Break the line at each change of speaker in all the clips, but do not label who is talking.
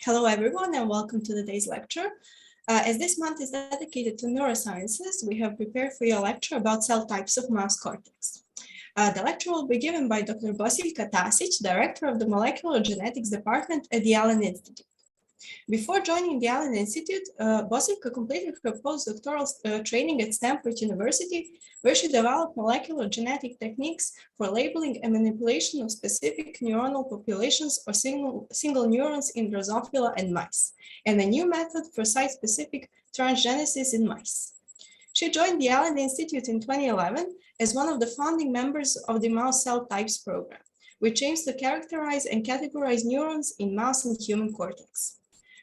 Hello, everyone, and welcome to today's lecture. As this month is dedicated to neurosciences, we have prepared for you a lecture about cell types of mouse cortex. The lecture will be given by Dr. Bosilka Tasic, Director of the Molecular Genetics Department at the Allen Institute. Before joining the Allen Institute, Bosilka completed her postdoctoral training at Stanford University, where she developed molecular genetic techniques for labeling and manipulation of specific neuronal populations or single neurons in Drosophila and mice, and a new method for site-specific transgenesis in mice. She joined the Allen Institute in 2011 as one of the founding members of the Mouse Cell Types program, which aims to characterize and categorize neurons in mouse and human cortex.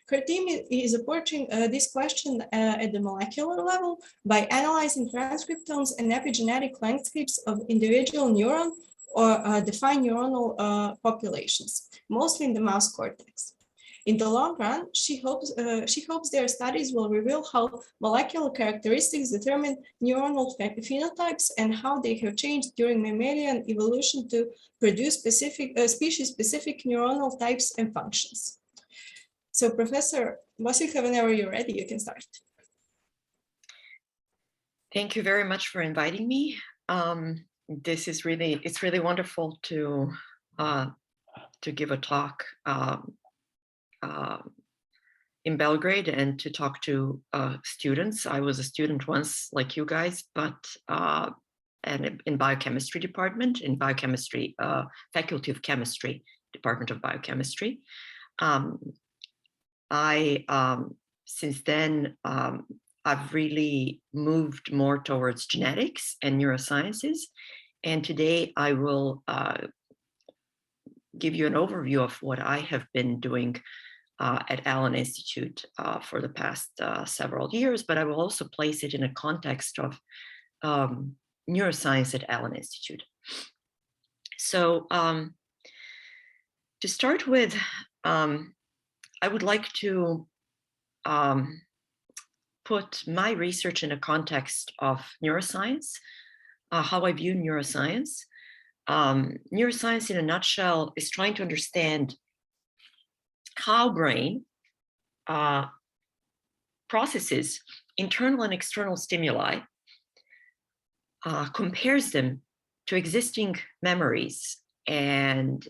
Her team is approaching this question at the molecular level by analyzing transcriptomes and epigenetic landscapes of individual neuron or defined neuronal populations, mostly in the mouse cortex. In the long run, she hopes their studies will reveal how molecular characteristics determine neuronal phenotypes and how they have changed during mammalian evolution to produce species-specific neuronal types and functions. So Professor Bosilka, whenever you're ready, you can start.
Thank you very much for inviting me. It's really wonderful to give a talk in Belgrade and to talk to students. I was a student once, like you guys, but and in biochemistry department, in biochemistry, faculty of chemistry, Department of Biochemistry. Since then, I've really moved more towards genetics and neurosciences. And today I will give you an overview of what I have been doing at Allen Institute for the past several years, but I will also place it in a context of neuroscience at Allen Institute. So to start with, I would like to put my research in a context of neuroscience, how I view neuroscience. Neuroscience in a nutshell is trying to understand how brain processes internal and external stimuli, compares them to existing memories, and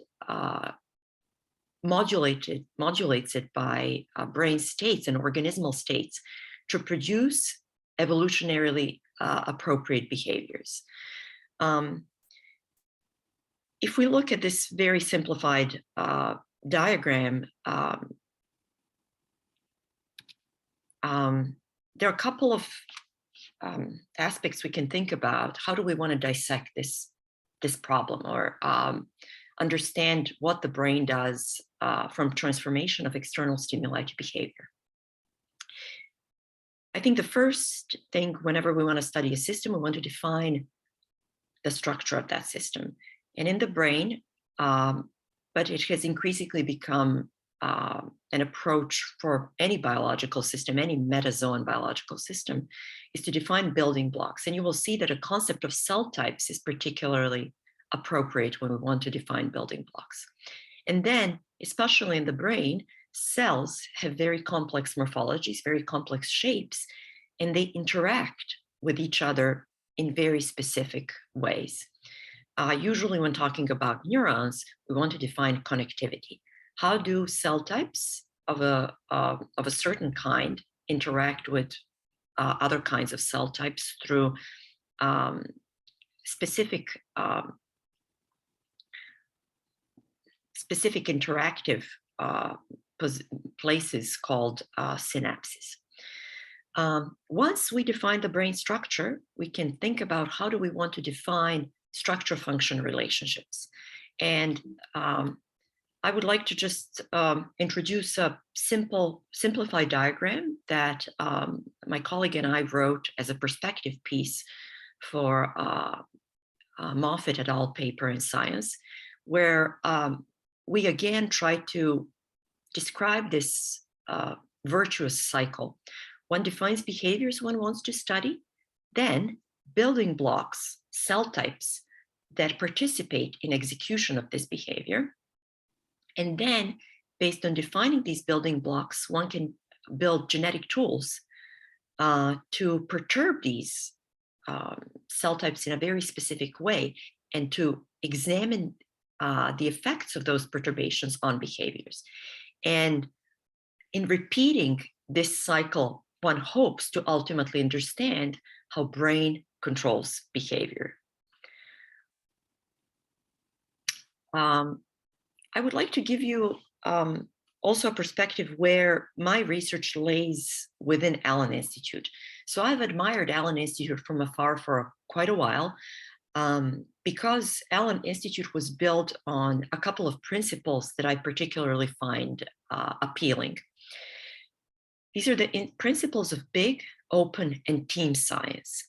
modulates it by brain states and organismal states to produce evolutionarily appropriate behaviors. If we look at this very simplified diagram, there are a couple of aspects we can think about. How do we want to dissect this problem, or understand what the brain does from transformation of external stimuli to behavior? I think the first thing, whenever we want to study a system, we want to define the structure of that system. And in the brain, but it has increasingly become an approach for any biological system, any metazoan biological system, is to define building blocks. And you will see that a concept of cell types is particularly appropriate when we want to define building blocks. And then, especially in the brain, cells have very complex morphologies, very complex shapes, and they interact with each other in very specific ways. Usually when talking about neurons, we want to define connectivity. How do cell types of a certain kind interact with other kinds of cell types through specific interactive places called synapses. Once we define the brain structure, we can think about how do we want to define structure-function relationships. And I would like to just introduce a simplified diagram that my colleague and I wrote as a perspective piece for Moffitt et al. Paper in Science, where we again try to describe this virtuous cycle. One defines behaviors one wants to study, then building blocks, cell types that participate in execution of this behavior, and then based on defining these building blocks, one can build genetic tools to perturb these cell types in a very specific way and to examine the effects of those perturbations on behaviors. And in repeating this cycle, one hopes to ultimately understand how brain controls behavior. I would like to give you also a perspective where my research lays within Allen Institute. So I've admired Allen Institute from afar for quite a while because Allen Institute was built on a couple of principles that I particularly find appealing. These are the principles of big, open, and team science.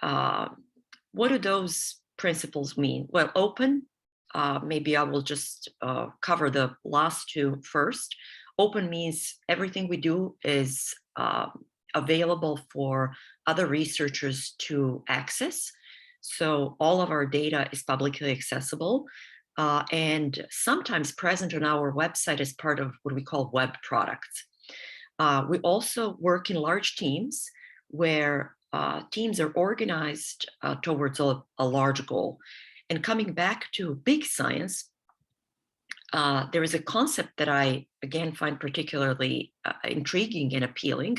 What do those principles mean? Well, open, maybe I will just cover the last two first. Open means everything we do is available for other researchers to access. So all of our data is publicly accessible and sometimes present on our website as part of what we call web products. We also work in large teams where teams are organized towards a large goal. And coming back to big science, there is a concept that I, again, find particularly intriguing and appealing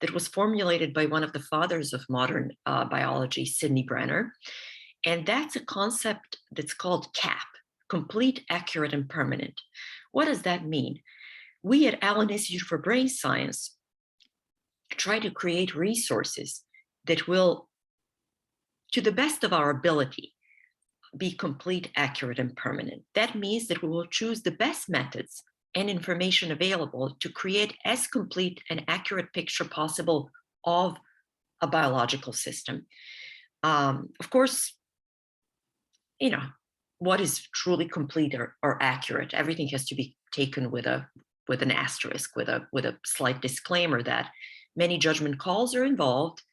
that was formulated by one of the fathers of modern biology, Sidney Brenner. And that's a concept that's called CAP, complete, accurate, and permanent. What does that mean? We at Allen Institute for Brain Science try to create resources that will, to the best of our ability, be complete, accurate, and permanent. That means that we will choose the best methods and information available to create as complete and accurate picture possible of a biological system. Of course, you know, what is truly complete or accurate? Everything has to be taken with an asterisk, with a slight disclaimer that many judgment calls are involved.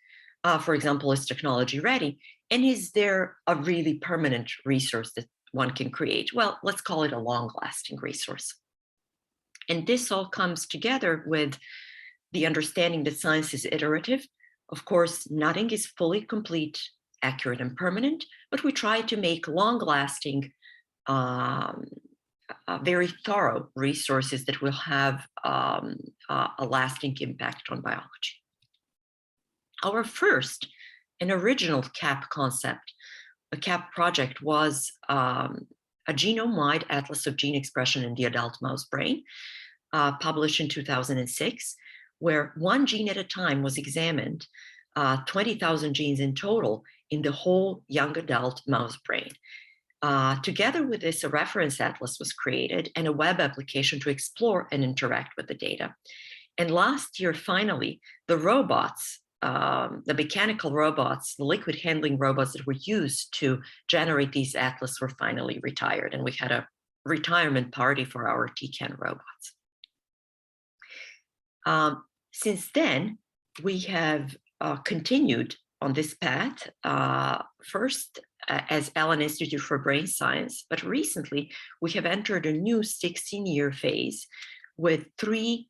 For example, is technology ready? And is there a really permanent resource that one can create? Well, let's call it a long-lasting resource. And this all comes together with the understanding that science is iterative. Of course, nothing is fully complete, accurate, and permanent, but we try to make long-lasting, very thorough resources that will have a lasting impact on biology. Our first and original CAP concept, a CAP project, was a genome-wide atlas of gene expression in the adult mouse brain, published in 2006, where one gene at a time was examined, 20,000 genes in total in the whole young adult mouse brain. Together with this, a reference atlas was created and a web application to explore and interact with the data. And last year, finally, the robots, the mechanical robots, the liquid handling robots that were used to generate these atlas were finally retired. And we had a retirement party for our TCAN robots. Since then, we have continued on this path, first as Allen Institute for Brain Science, but recently we have entered a new 16-year phase with three,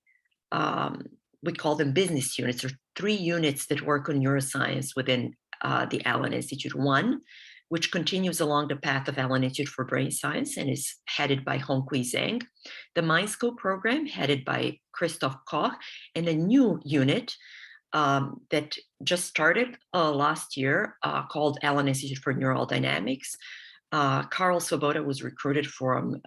we call them business units, or 3 units that work on neuroscience within the Allen Institute. One, which continues along the path of Allen Institute for Brain Science and is headed by Hongqi Zhang. The MindScope program headed by Christoph Koch, and a new unit that just started last year called Allen Institute for Neural Dynamics. Karl Swoboda was recruited from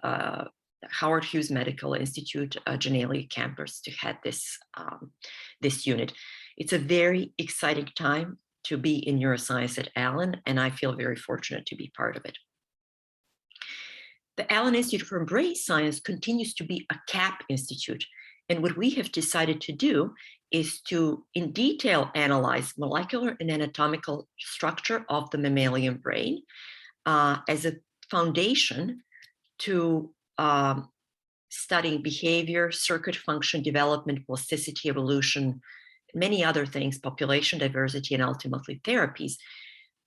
Howard Hughes Medical Institute, Genelia campus, to head this unit. It's a very exciting time to be in neuroscience at Allen, and I feel very fortunate to be part of it. The Allen Institute for Brain Science continues to be a CAP institute, and what we have decided to do is to, in detail, analyze molecular and anatomical structure of the mammalian brain as a foundation to studying behavior, circuit function, development, plasticity, evolution, many other things, population diversity, and ultimately therapies,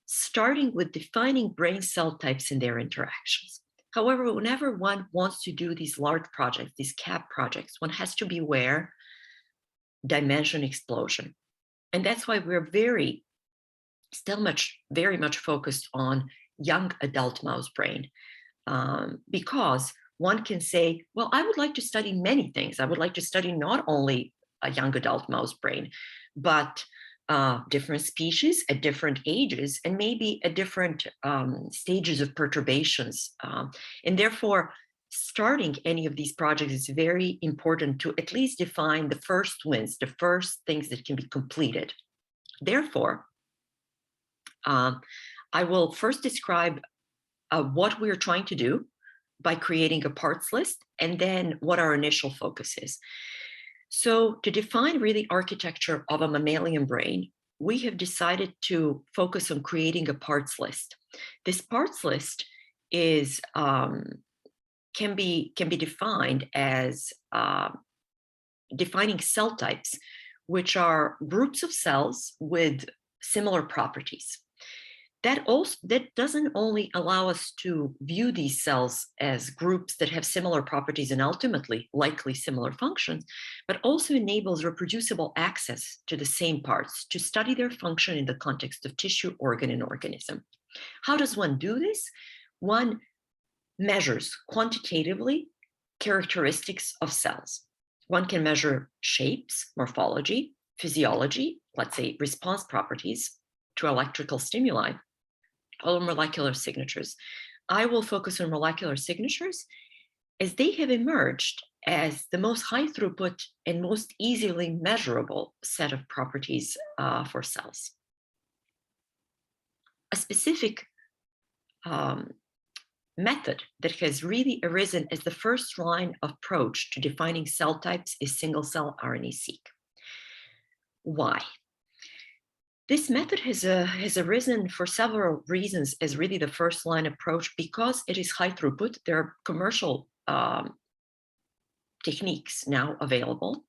starting with defining brain cell types and their interactions. However, whenever one wants to do these large projects, these CAP projects, one has to be aware dimension explosion. And that's why we're very much focused on young adult mouse brain, because one can say, well, I would like to study many things. I would like to study not only a young adult mouse brain, but different species at different ages and maybe at different stages of perturbations. And therefore, starting any of these projects is very important to at least define the first wins, the first things that can be completed. Therefore, I will first describe what we're trying to do by creating a parts list, and then what our initial focus is. So to define really architecture of a mammalian brain, we have decided to focus on creating a parts list. This parts list is can be defined as defining cell types, which are groups of cells with similar properties. That doesn't only allow us to view these cells as groups that have similar properties and ultimately likely similar functions, but also enables reproducible access to the same parts to study their function in the context of tissue, organ, and organism. How does one do this? One measures quantitatively characteristics of cells. One can measure shapes, morphology, physiology, let's say response properties to electrical stimuli, or molecular signatures. I will focus on molecular signatures as they have emerged as the most high throughput and most easily measurable set of properties for cells. A specific method that has really arisen as the first line of approach to defining cell types is single-cell RNA-seq. Why? This method has arisen for several reasons as really the first line approach, because it is high throughput. There are commercial techniques now available.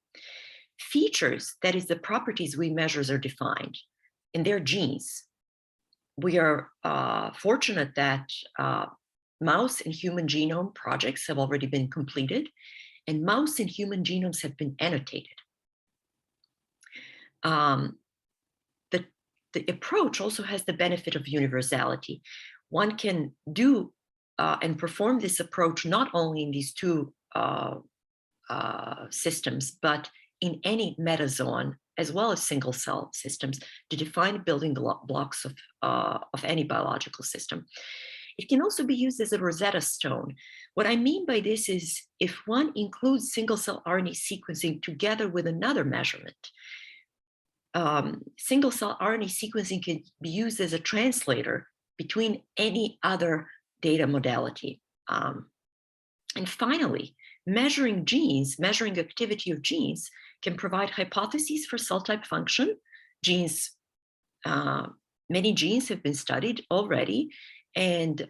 Features, that is the properties we measure, are defined in their genes. We are fortunate that mouse and human genome projects have already been completed, and mouse and human genomes have been annotated. The approach also has the benefit of universality. One can do and perform this approach not only in these two systems, but in any metazoan, as well as single cell systems, to define building blocks of any biological system. It can also be used as a Rosetta Stone. What I mean by this is if one includes single cell RNA sequencing together with another measurement, single cell RNA sequencing can be used as a translator between any other data modality. And finally, measuring genes, measuring activity of genes can provide hypotheses for cell type function. Genes, many genes have been studied already, and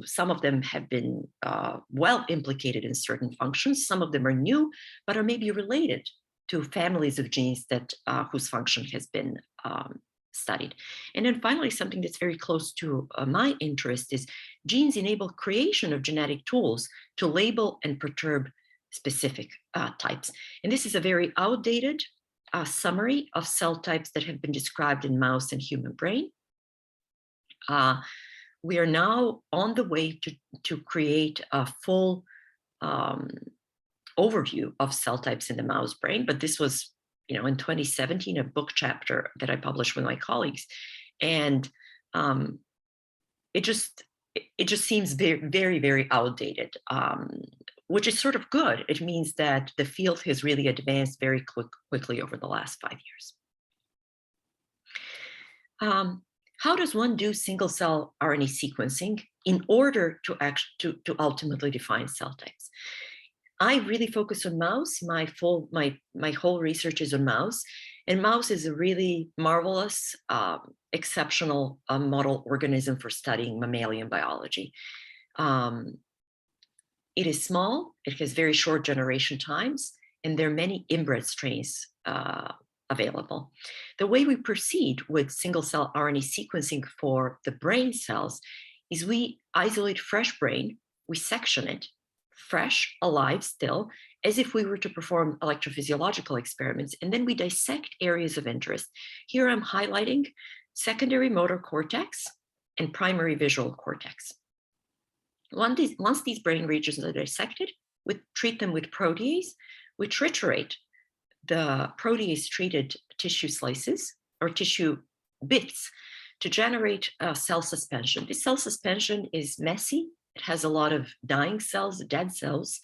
some of them have been well implicated in certain functions. Some of them are new, but are maybe related to families of genes that whose function has been studied. And then finally, something that's very close to my interest is genes enable creation of genetic tools to label and perturb specific types. And this is a very outdated summary of cell types that have been described in mouse and human brain. We are now on the way to create a full overview of cell types in the mouse brain, but this was, in 2017, a book chapter that I published with my colleagues, and it just seems very, very, very outdated, which is sort of good. It means that the field has really advanced very quickly over the last 5 years. How does one do single cell RNA sequencing in order to ultimately define cell types? I really focus on mouse. My whole research is on mouse, and mouse is a really marvelous, exceptional model organism for studying mammalian biology. It is small, it has very short generation times, and there are many inbred strains available. The way we proceed with single cell RNA sequencing for the brain cells is we isolate fresh brain, we section it, fresh, alive still, as if we were to perform electrophysiological experiments, and then we dissect areas of interest. Here I'm highlighting secondary motor cortex and primary visual cortex. Once these brain regions are dissected, we treat them with protease. We triturate the protease-treated tissue slices or tissue bits to generate cell suspension. This cell suspension is messy. It has a lot of dying cells, dead cells,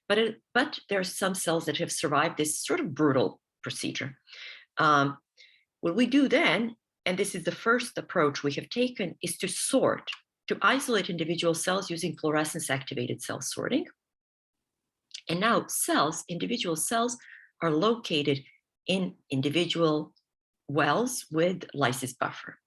but there are some cells that have survived this sort of brutal procedure. What we do then, and this is the first approach we have taken, is to sort, to isolate individual cells using fluorescence-activated cell sorting. And now individual cells are located in individual wells with lysis buffer.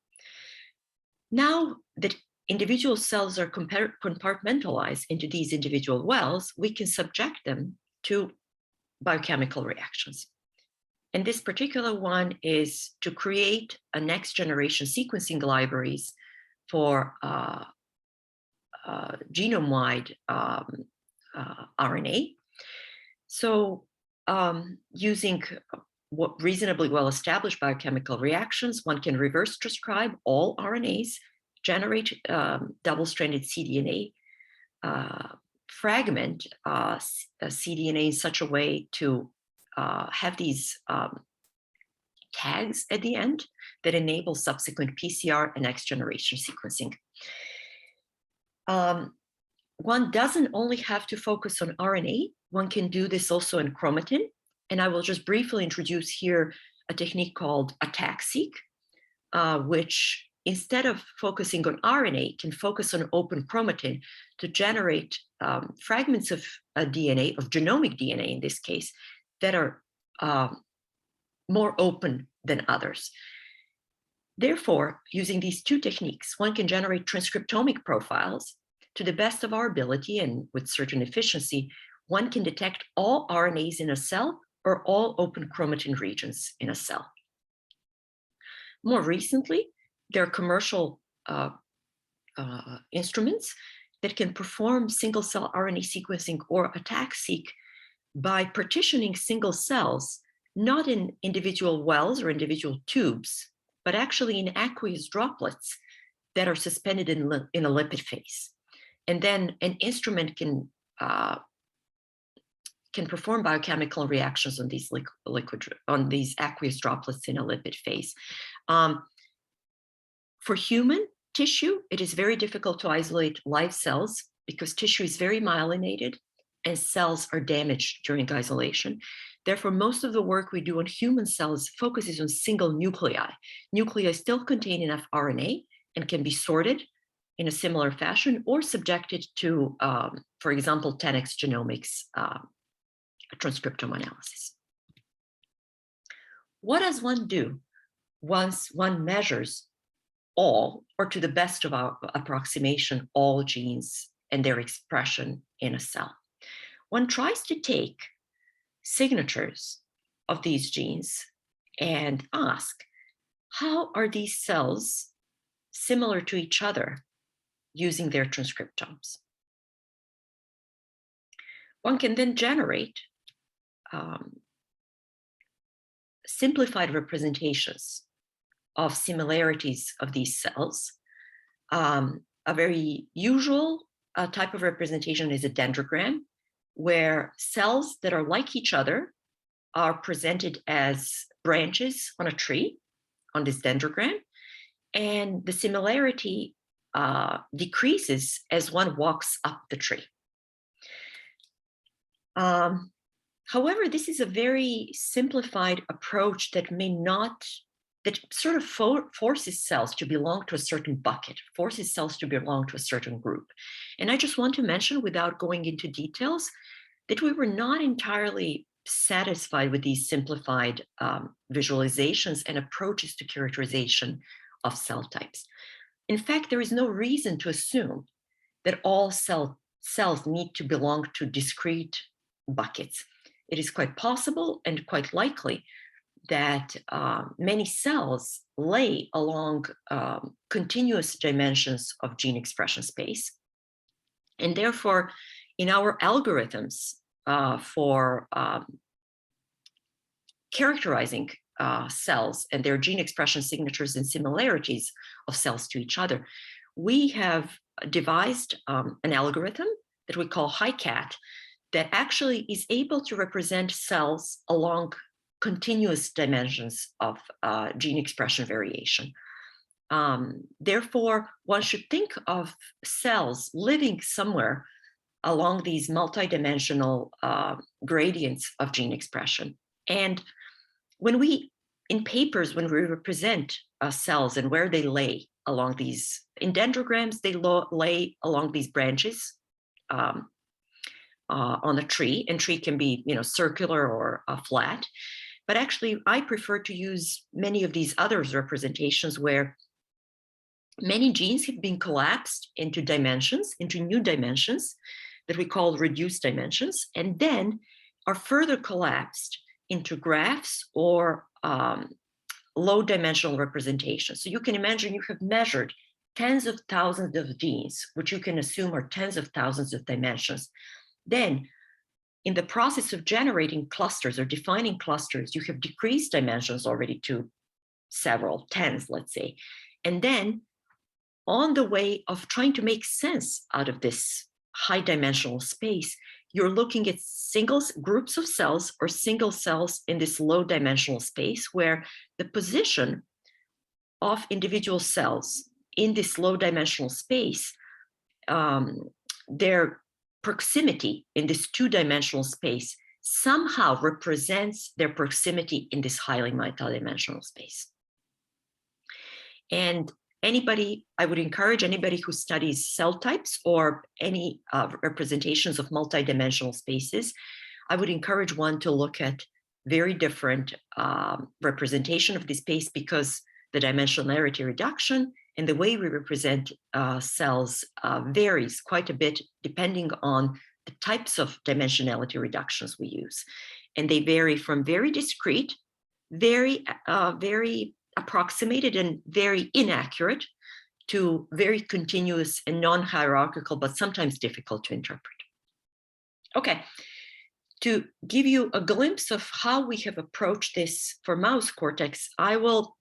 Now that individual cells are compartmentalized into these individual wells, we can subject them to biochemical reactions. And this particular one is to create a next generation sequencing libraries for genome-wide RNA. So using what reasonably well-established biochemical reactions, one can reverse transcribe all RNAs, generate double-stranded cDNA, fragment cDNA in such a way to have these tags at the end that enable subsequent PCR and next-generation sequencing. One doesn't only have to focus on RNA, one can do this also in chromatin. And I will just briefly introduce here a technique called a TAG-seq, which instead of focusing on RNA, can focus on open chromatin to generate fragments of DNA, of genomic DNA in this case, that are more open than others. Therefore, using these two techniques, one can generate transcriptomic profiles to the best of our ability and with certain efficiency. One can detect all RNAs in a cell or all open chromatin regions in a cell. More recently, there are commercial instruments that can perform single-cell RNA sequencing or a TAG-seq by partitioning single cells, not in individual wells or individual tubes, but actually in aqueous droplets that are suspended in a lipid phase. And then an instrument can perform biochemical reactions on these on these aqueous droplets in a lipid phase. For human tissue, it is very difficult to isolate live cells because tissue is very myelinated and cells are damaged during isolation. Therefore, most of the work we do on human cells focuses on single nuclei. Nuclei still contain enough RNA and can be sorted in a similar fashion or subjected to, for example, 10x genomics transcriptome analysis. What does one do once one measures all, or to the best of our approximation, all genes and their expression in a cell? One tries to take signatures of these genes and ask, how are these cells similar to each other using their transcriptomes? One can then generate simplified representations of similarities of these cells. A very usual type of representation is a dendrogram, where cells that are like each other are presented as branches on a tree on this dendrogram, and the similarity decreases as one walks up the tree. However, this is a very simplified approach that that sort of forces cells to belong to a certain bucket, forces cells to belong to a certain group. And I just want to mention, without going into details, that we were not entirely satisfied with these simplified visualizations and approaches to characterization of cell types. In fact, there is no reason to assume that all cells need to belong to discrete buckets. It is quite possible and quite likely that many cells lay along continuous dimensions of gene expression space. And therefore, in our algorithms for characterizing cells and their gene expression signatures and similarities of cells to each other, we have devised an algorithm that we call HiCat that actually is able to represent cells along continuous dimensions of gene expression variation. Therefore, one should think of cells living somewhere along these multidimensional gradients of gene expression. And when we, in papers, when we represent cells and where they lay along these, in dendrograms, they lay along these branches on a tree, and tree can be, circular or flat. But actually, I prefer to use many of these other representations where many genes have been collapsed into dimensions, into new dimensions that we call reduced dimensions, and then are further collapsed into graphs or low dimensional representations. So you can imagine you have measured tens of thousands of genes, which you can assume are tens of thousands of dimensions. Then, in the process of generating clusters or defining clusters, you have decreased dimensions already to several tens, let's say. And then, on the way of trying to make sense out of this high dimensional space, you're looking at groups of cells or single cells in this low dimensional space where the position of individual cells in this low dimensional space, their proximity in this two-dimensional space somehow represents their proximity in this highly multidimensional space. And I would encourage anybody who studies cell types or any representations of multidimensional spaces, I would encourage one to look at very different representation of this space, because the dimensionality reduction and the way we represent cells varies quite a bit depending on the types of dimensionality reductions we use. And they vary from very discrete, very approximated and very inaccurate to very continuous and non-hierarchical, but sometimes difficult to interpret. Okay, to give you a glimpse of how we have approached this for mouse cortex, I will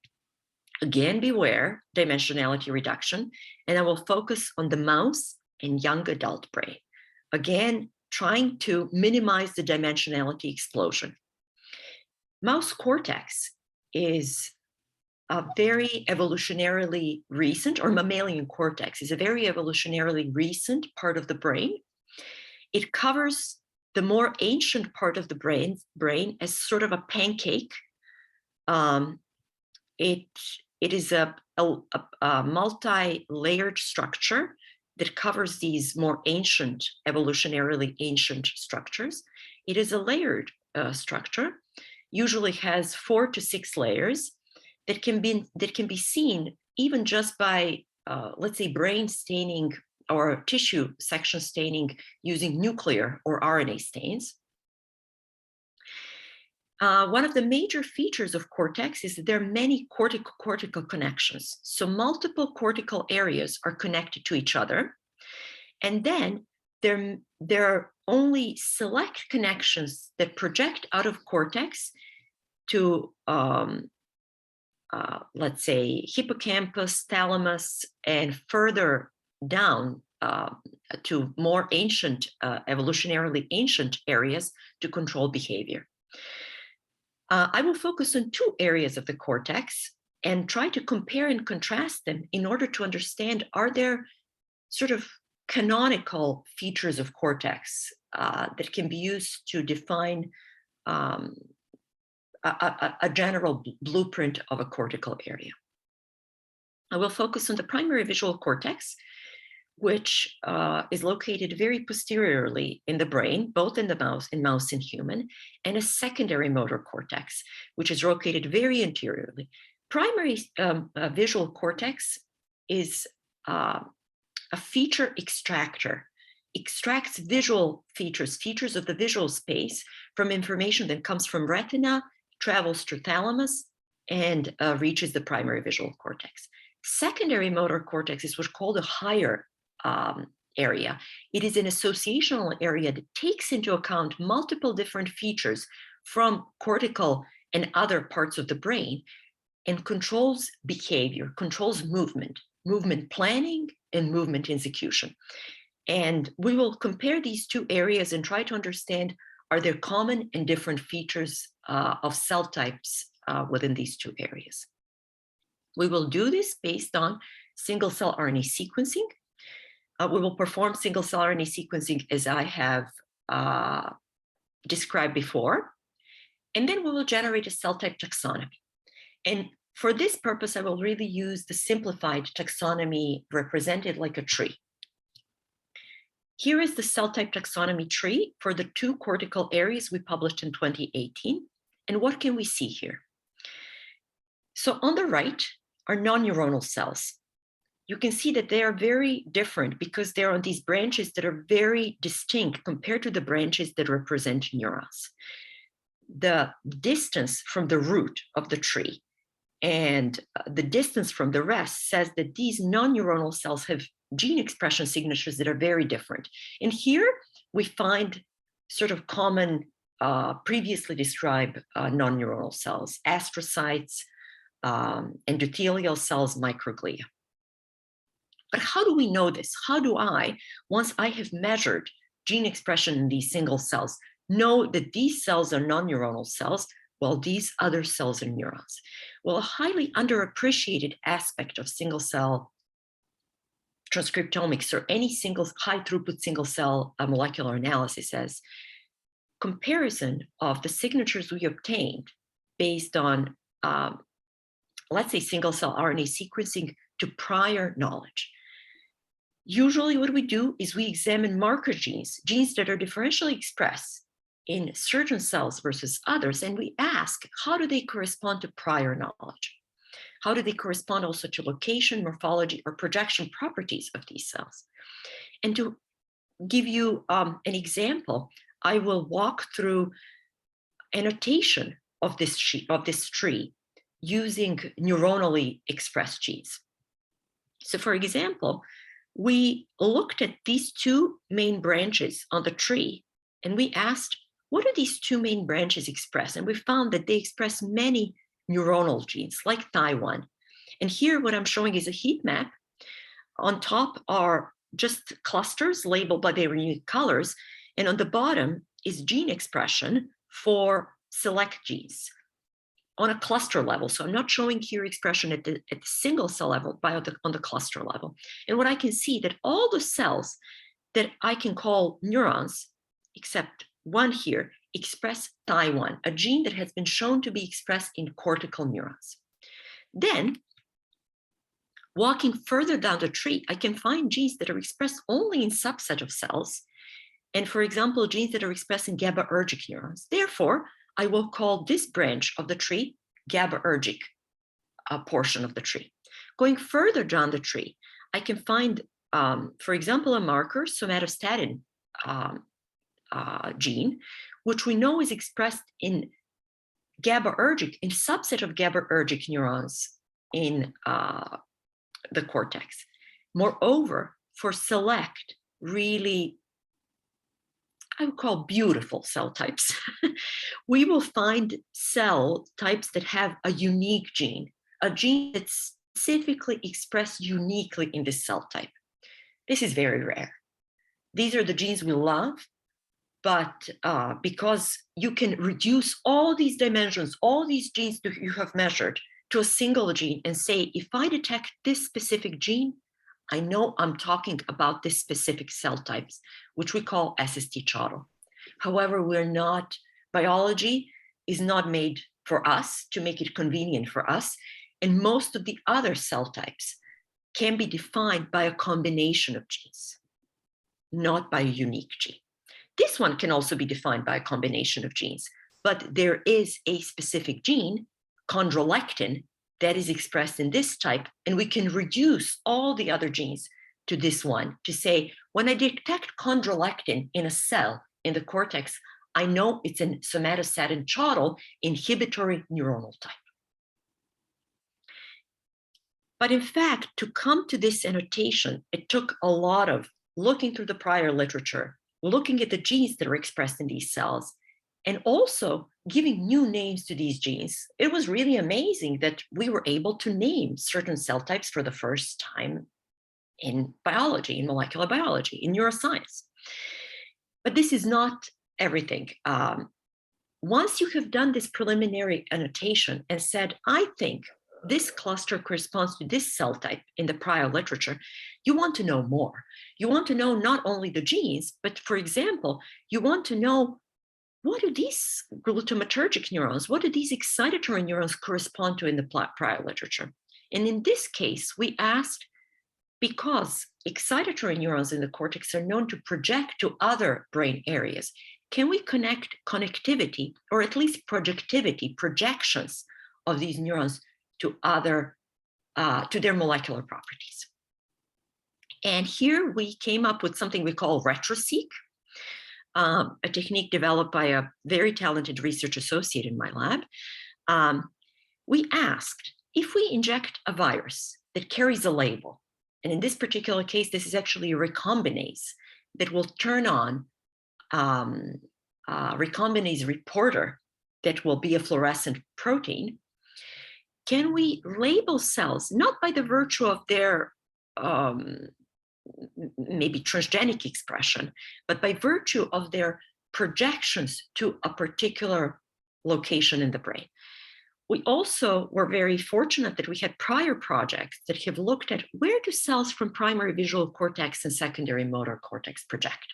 again beware dimensionality reduction, and I will focus on the mouse and young adult brain. Again, trying to minimize the dimensionality explosion. Mouse cortex is a very evolutionarily recent, or mammalian cortex is a very evolutionarily recent part of the brain. It covers the more ancient part of the brain as sort of a pancake. It is a multi-layered structure that covers these more ancient, evolutionarily ancient structures. It is a layered structure, usually has 4 to 6 layers that can be seen even just by, let's say, brain staining or tissue section staining using nuclear or RNA stains. One of the major features of cortex is that there are many corticocortical connections. So multiple cortical areas are connected to each other. And then there are only select connections that project out of cortex to, let's say, hippocampus, thalamus, and further down to more ancient, evolutionarily ancient areas to control behavior. I will focus on 2 areas of the cortex and try to compare and contrast them in order to understand, are there sort of canonical features of cortex that can be used to define a general blueprint of a cortical area. I will focus on the primary visual cortex, which is located very posteriorly in the brain, both in the mouse and human, and a secondary motor cortex, which is located very anteriorly. Primary visual cortex is a feature extractor, extracts visual features of the visual space from information that comes from retina, travels through thalamus, and reaches the primary visual cortex. Secondary motor cortex is what's called a higher area. It is an associational area that takes into account multiple different features from cortical and other parts of the brain and controls behavior, controls movement, movement planning, and movement execution. And we will compare these two areas and try to understand, are there common and different features of cell types within these two areas. We will do this based on single-cell RNA sequencing. We will perform single-cell RNA sequencing as I have described before. And then we will generate a cell type taxonomy. And for this purpose, I will really use the simplified taxonomy represented like a tree. Here is the cell type taxonomy tree for the two cortical areas we published in 2018. And what can we see here? So on the right are non-neuronal cells. You can see that they are very different because they're on these branches that are very distinct compared to the branches that represent neurons. The distance from the root of the tree and the distance from the rest says that these non-neuronal cells have gene expression signatures that are very different. And here we find sort of common previously described non-neuronal cells, astrocytes, endothelial cells, microglia. But how do we know this? How do I, once I have measured gene expression in these single cells, know that these cells are non-neuronal cells while these other cells are neurons? Well, a highly underappreciated aspect of single-cell transcriptomics or any single high-throughput single-cell molecular analysis is comparison of the signatures we obtained based on let's say single-cell RNA sequencing to prior knowledge. Usually what we do is we examine marker genes, genes that are differentially expressed in certain cells versus others, and we ask, how do they correspond to prior knowledge? How do they correspond also to location, morphology, or projection properties of these cells? And to give you an example, I will walk through annotation of this tree using neuronally expressed genes. So for example, we looked at these two main branches on the tree and we asked, what do these two main branches express? And we found that they express many neuronal genes like Thy1. And here what I'm showing is a heat map. On top are just clusters labeled by their unique colors. And on the bottom is gene expression for select genes on a cluster level. So I'm not showing here expression at the single cell level, but on the cluster level. And what I can see that all the cells that I can call neurons, except one here, express Thy1, a gene that has been shown to be expressed in cortical neurons. Then, walking further down the tree, I can find genes that are expressed only in subset of cells. And for example, genes that are expressed in GABAergic neurons. Therefore, I will call this branch of the tree GABAergic portion of the tree. Going further down the tree, I can find, for example, a marker, somatostatin gene, which we know is expressed in GABAergic, in subset of GABAergic neurons in the cortex. Moreover, for select, really, I would call beautiful cell types, we will find cell types that have a unique gene, a gene that's specifically expressed uniquely in this cell type. This is very rare. These are the genes we love, but because you can reduce all these dimensions, all these genes that you have measured to a single gene and say, if I detect this specific gene, I know I'm talking about this specific cell types, which we call SST throttle. However, biology is not made for us to make it convenient for us. And most of the other cell types can be defined by a combination of genes, not by a unique gene. This one can also be defined by a combination of genes, but there is a specific gene, chondrolectin, that is expressed in this type, and we can reduce all the other genes to this one to say, when I detect chondrolectin in a cell in the cortex, I know it's a somatostatin chottle inhibitory neuronal type. But in fact, to come to this annotation, it took a lot of looking through the prior literature, looking at the genes that are expressed in these cells, and also giving new names to these genes. It was really amazing that we were able to name certain cell types for the first time in biology, in molecular biology, in neuroscience. But this is not everything. Once you have done this preliminary annotation and said, I think this cluster corresponds to this cell type in the prior literature, you want to know more. You want to know not only the genes, but for example, you want to know, what do these glutamatergic neurons, what do these excitatory neurons correspond to in the prior literature? And in this case, we asked, because excitatory neurons in the cortex are known to project to other brain areas, can we connect connectivity, or at least projectivity, projections of these neurons to other, to their molecular properties? And here we came up with something we call RetroSeq, a technique developed by a very talented research associate in my lab. We asked, if we inject a virus that carries a label, and in this particular case, this is actually a recombinase that will turn on recombinase reporter that will be a fluorescent protein, can we label cells not by the virtue of their maybe transgenic expression, but by virtue of their projections to a particular location in the brain? We also were very fortunate that we had prior projects that have looked at where do cells from primary visual cortex and secondary motor cortex project.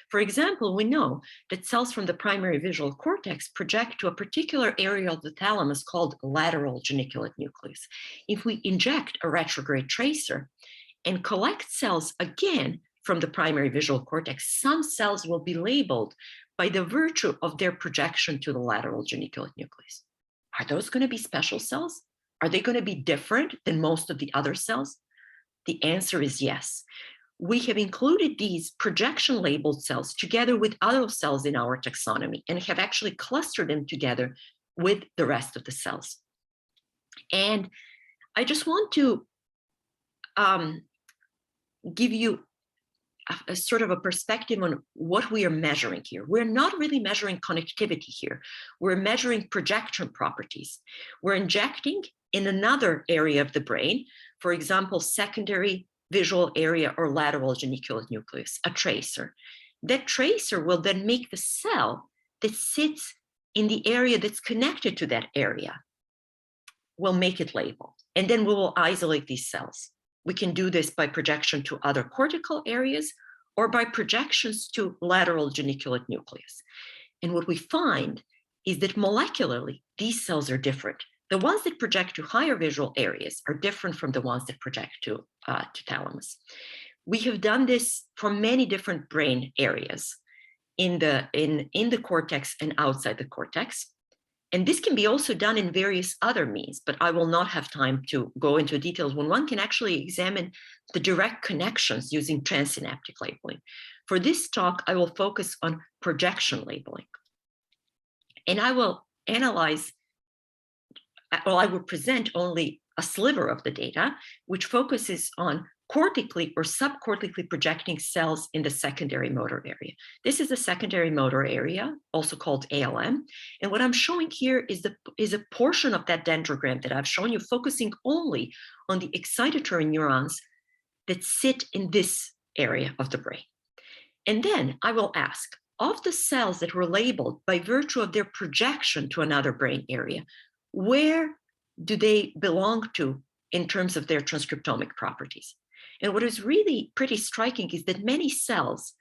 For example, we know that cells from the primary visual cortex project to a particular area of the thalamus called lateral geniculate nucleus. If we inject a retrograde tracer and collect cells again from the primary visual cortex, some cells will be labeled by the virtue of their projection to the lateral geniculate nucleus. Are those going to be special cells? Are they going to be different than most of the other cells? The answer is yes. We have included these projection labeled cells together with other cells in our taxonomy and have actually clustered them together with the rest of the cells. And I just want to give you a sort of a perspective on what we are measuring here. We're not really measuring connectivity here. We're measuring projection properties. We're injecting in another area of the brain, for example, secondary visual area or lateral geniculate nucleus, a tracer. That tracer will then make the cell that sits in the area that's connected to that area, will make it label. And then we will isolate these cells. We can do this by projection to other cortical areas or by projections to lateral geniculate nucleus. And what we find is that molecularly, these cells are different. The ones that project to higher visual areas are different from the ones that project to thalamus. We have done this for many different brain areas in the cortex and outside the cortex. And this can be also done in various other means, but I will not have time to go into details when one can actually examine the direct connections using transsynaptic labeling. For this talk, I will focus on projection labeling. And I will analyze, well, I will present only a sliver of the data, which focuses on cortically or subcortically projecting cells in the secondary motor area. This is the secondary motor area, also called ALM. And what I'm showing here is a portion of that dendrogram that I've shown you, focusing only on the excitatory neurons that sit in this area of the brain. And then I will ask, of the cells that were labeled by virtue of their projection to another brain area, where do they belong to in terms of their transcriptomic properties? And what is really pretty striking is that many cells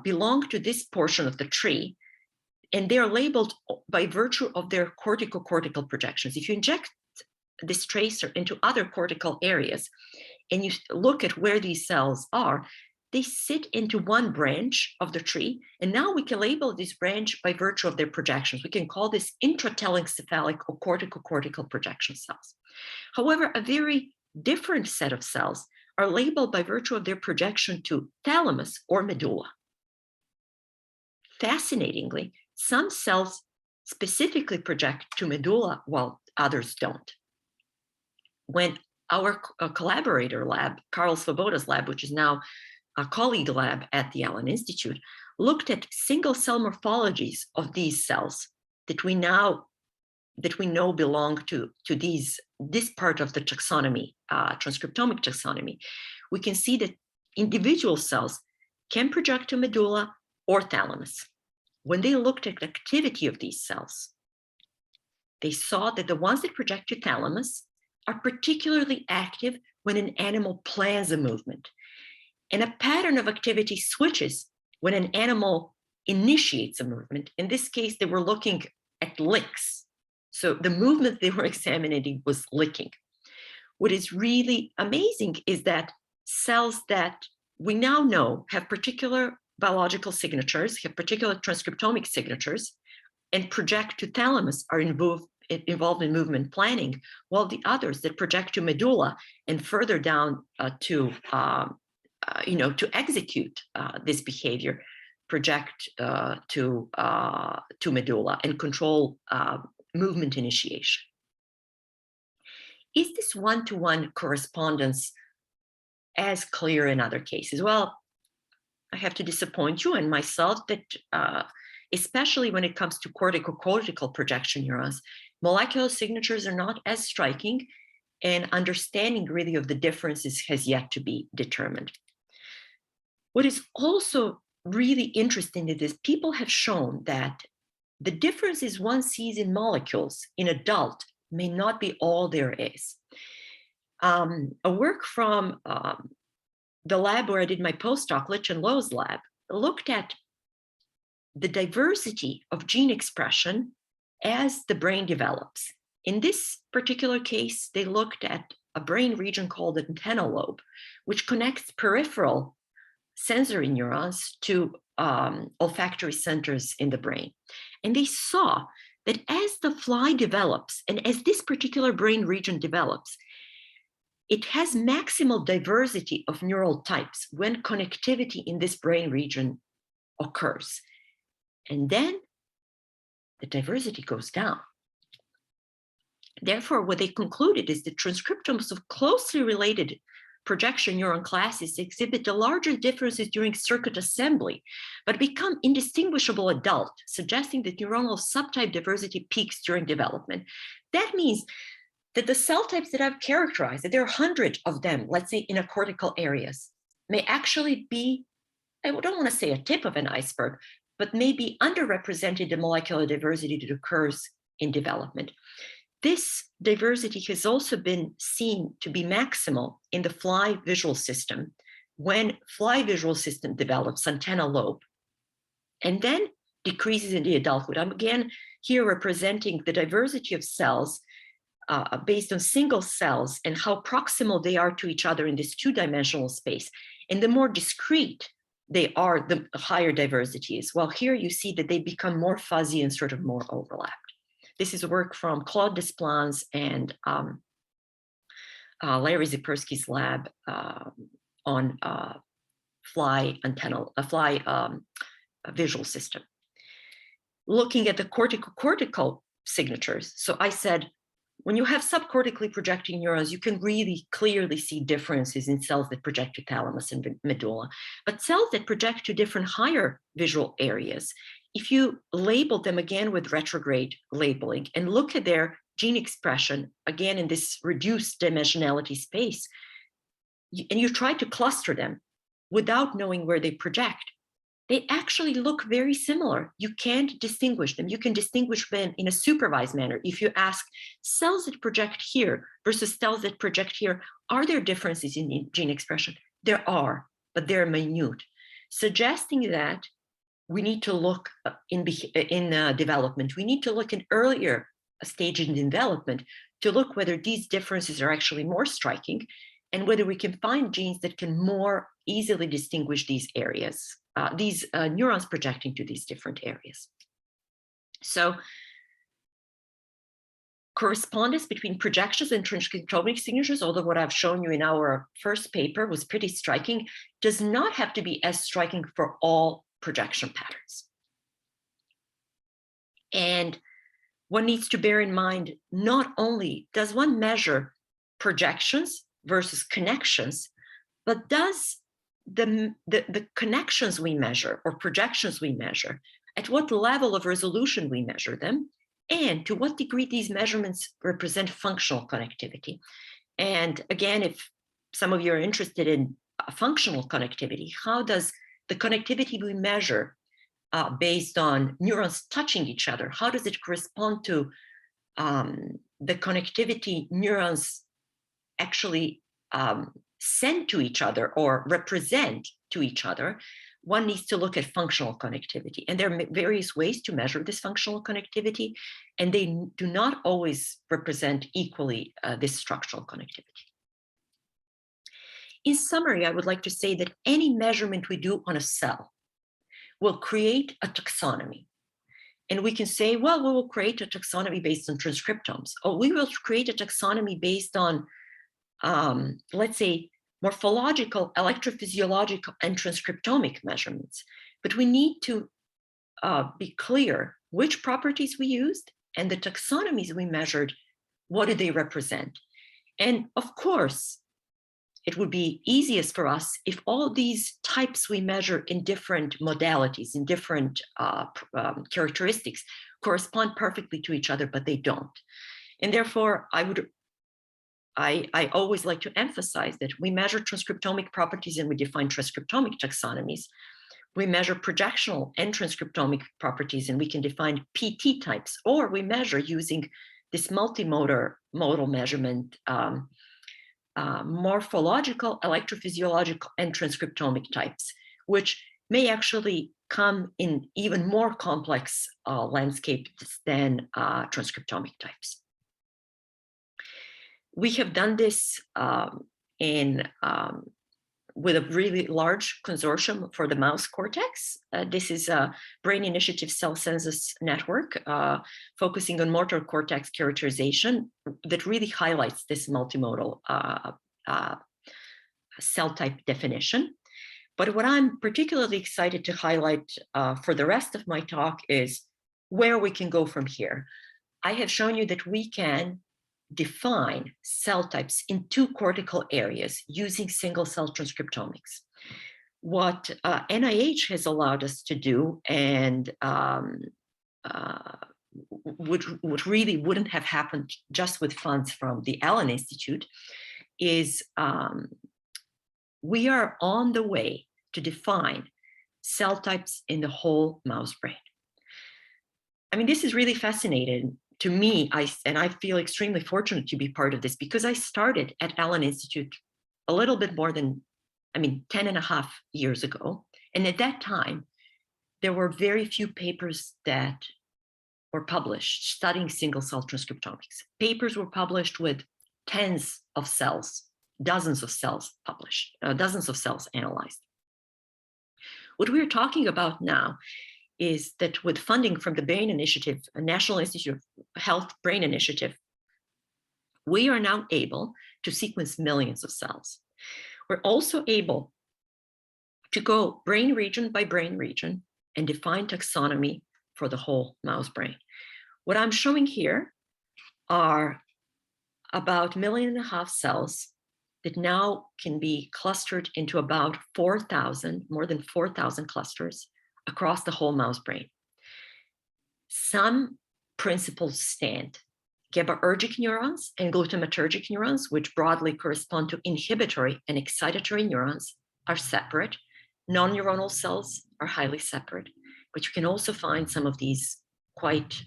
belong to this portion of the tree, and they're labeled by virtue of their corticocortical projections. If you inject this tracer into other cortical areas and you look at where these cells are, they sit into one branch of the tree, and now we can label this branch by virtue of their projections. We can call this intratelencephalic or corticocortical projection cells. However, a very different set of cells are labeled by virtue of their projection to thalamus or medulla. fascinatingly, some cells specifically project to medulla while others don't. When our collaborator lab, Karl Svoboda's lab, which is now a colleague lab at the Allen Institute, looked at single cell morphologies of these cells that we know belong to this part of the taxonomy, transcriptomic taxonomy, we can see that individual cells can project to medulla or thalamus. When they looked at the activity of these cells, they saw that the ones that project to thalamus are particularly active when an animal plans a movement. And a pattern of activity switches when an animal initiates a movement. In this case, they were looking at licks. So the movement they were examining was licking. What is really amazing is that cells that we now know have particular biological signatures, have particular transcriptomic signatures, and project to thalamus are involved in movement planning, while the others that project to medulla and further down to execute this behavior project to medulla and control movement initiation. Is this one-to-one correspondence as clear in other cases? Well, I have to disappoint you and myself that especially when it comes to corticocortical projection neurons, molecular signatures are not as striking, and understanding really of the differences has yet to be determined. What is also really interesting is people have shown that the differences one sees in molecules in adult may not be all there is. A work from the lab where I did my postdoc, Litch and Lowe's lab, looked at the diversity of gene expression as the brain develops. In this particular case, they looked at a brain region called the antennal lobe, which connects peripheral sensory neurons to olfactory centers in the brain. And they saw that as the fly develops, and as this particular brain region develops, it has maximal diversity of neural types when connectivity in this brain region occurs. And then the diversity goes down. Therefore, what they concluded is that transcriptomes of closely related projection neuron classes exhibit the larger differences during circuit assembly, but become indistinguishable adult, suggesting that neuronal subtype diversity peaks during development. That means that the cell types that I've characterized, that there are 100 of them, let's say in a cortical areas, may actually be, I don't want to say a tip of an iceberg, but may be underrepresented in molecular diversity that occurs in development. This diversity has also been seen to be maximal in the fly visual system when fly visual system develops antennal lobe and then decreases in the adulthood. I'm again here representing the diversity of cells based on single cells and how proximal they are to each other in this two-dimensional space. And the more discrete they are, the higher diversity is. Well, here you see that they become more fuzzy and sort of more overlapped. This is work from Claude Desplans and Larry Zipersky's lab on fly visual system. Looking at the corticocortical signatures. So I said, when you have subcortically projecting neurons, you can really clearly see differences in cells that project to thalamus and medulla. But cells that project to different higher visual areas, if you label them again with retrograde labeling and look at their gene expression, again in this reduced dimensionality space, and you try to cluster them without knowing where they project, they actually look very similar. You can't distinguish them. You can distinguish them in a supervised manner. If you ask cells that project here versus cells that project here, are there differences in gene expression? There are, but they're minute, suggesting that we need to look in development. We need to look in earlier stages in development to look whether these differences are actually more striking and whether we can find genes that can more easily distinguish these areas, these neurons projecting to these different areas. So correspondence between projections and transcriptomic signatures, although what I've shown you in our first paper was pretty striking, does not have to be as striking for all projection patterns. And one needs to bear in mind, not only does one measure projections versus connections, but does the connections we measure or projections we measure, at what level of resolution we measure them, and to what degree these measurements represent functional connectivity. And again, if some of you are interested in functional connectivity, how does the connectivity we measure based on neurons touching each other, how does it correspond to the connectivity neurons actually send to each other or represent to each other? One needs to look at functional connectivity. And there are various ways to measure this functional connectivity, and they do not always represent equally this structural connectivity. In summary, I would like to say that any measurement we do on a cell will create a taxonomy. And we can say, well, we will create a taxonomy based on transcriptomes, or we will create a taxonomy based on, let's say, morphological, electrophysiological, and transcriptomic measurements. But we need to be clear which properties we used and the taxonomies we measured, what do they represent? And of course, it would be easiest for us if all these types we measure in different modalities, in different characteristics, correspond perfectly to each other, but they don't. And therefore, I always like to emphasize that we measure transcriptomic properties and we define transcriptomic taxonomies. We measure projectional and transcriptomic properties and we can define PT types, or we measure using this multimodal measurement, morphological, electrophysiological, and transcriptomic types, which may actually come in even more complex landscapes than transcriptomic types. We have done this with a really large consortium for the mouse cortex. This is a Brain Initiative Cell Census Network focusing on motor cortex characterization that really highlights this multimodal cell type definition. But what I'm particularly excited to highlight for the rest of my talk is where we can go from here. I have shown you that we can define cell types in two cortical areas using single cell transcriptomics. What NIH has allowed us to do, and which really wouldn't have happened just with funds from the Allen Institute, is we are on the way to define cell types in the whole mouse brain. I mean, this is really fascinating to me. I feel extremely fortunate to be part of this because I started at Allen Institute a little bit more than, 10.5 years ago. And at that time, there were very few papers that were published studying single cell transcriptomics. Papers were published with tens of cells, dozens of cells published, dozens of cells analyzed. What we're talking about now is that with funding from the Brain Initiative, a National Institute of Health Brain Initiative, we are now able to sequence millions of cells. We're also able to go brain region by brain region and define taxonomy for the whole mouse brain. What I'm showing here are about 1.5 million cells that now can be clustered into about 4,000, more than 4,000 clusters across the whole mouse brain. Some principles stand. GABAergic neurons and glutamatergic neurons, which broadly correspond to inhibitory and excitatory neurons, are separate. Non-neuronal cells are highly separate, but you can also find some of these quite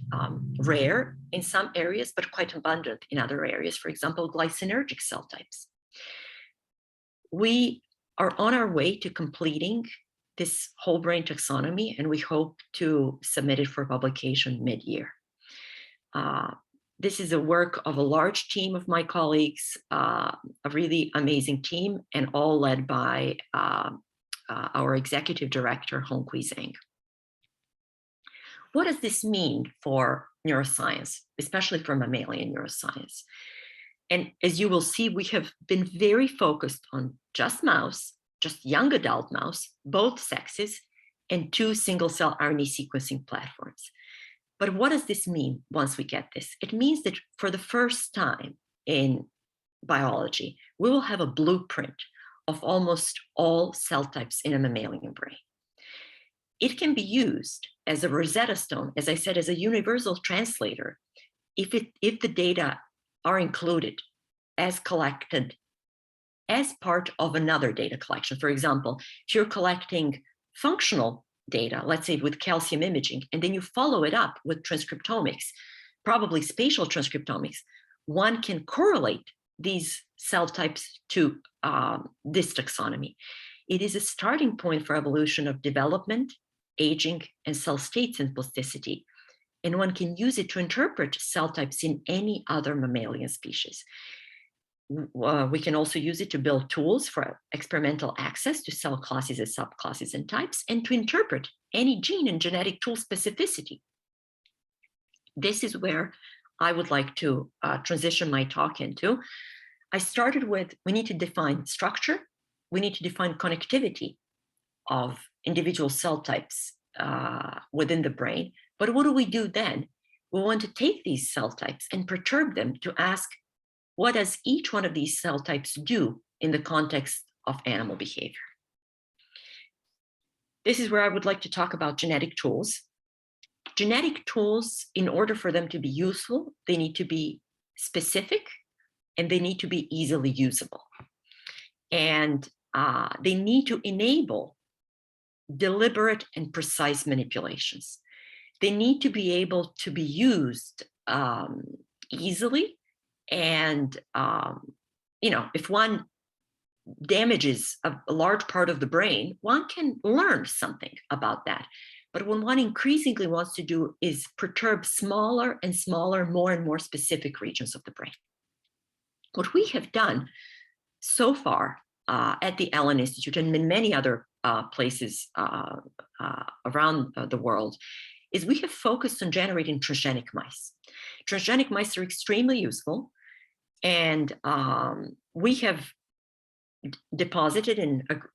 rare in some areas, but quite abundant in other areas, for example, glycinergic cell types. We are on our way to completing this whole brain taxonomy, and we hope to submit it for publication mid-year. This is a work of a large team of my colleagues, a really amazing team, and all led by our executive director, Honghui Zhang. What does this mean for neuroscience, especially for mammalian neuroscience? And as you will see, we have been very focused on just mouse, just young adult mouse, both sexes, and 2 single-cell RNA sequencing platforms. But what does this mean once we get this? It means that for the first time in biology, we will have a blueprint of almost all cell types in a mammalian brain. It can be used as a Rosetta Stone, as I said, as a universal translator, if the data are included as collected as part of another data collection. For example, if you're collecting functional data, let's say with calcium imaging, and then you follow it up with transcriptomics, probably spatial transcriptomics, one can correlate these cell types to this taxonomy. It is a starting point for evolution of development, aging, and cell states and plasticity. And one can use it to interpret cell types in any other mammalian species. We can also use it to build tools for experimental access to cell classes and subclasses and types, and to interpret any gene and genetic tool specificity. This is where I would like to transition my talk into. I started with, we need to define structure, we need to define connectivity of individual cell types within the brain. But what do we do then? We want to take these cell types and perturb them to ask, what does each one of these cell types do in the context of animal behavior? This is where I would like to talk about genetic tools. Genetic tools, in order for them to be useful, they need to be specific and they need to be easily usable. And they need to enable deliberate and precise manipulations. They need to be able to be used easily. And, if one damages a large part of the brain, one can learn something about that. But what one increasingly wants to do is perturb smaller and smaller, more and more specific regions of the brain. What we have done so far at the Allen Institute and in many other places around the world is we have focused on generating transgenic mice. Transgenic mice are extremely useful, and we have deposited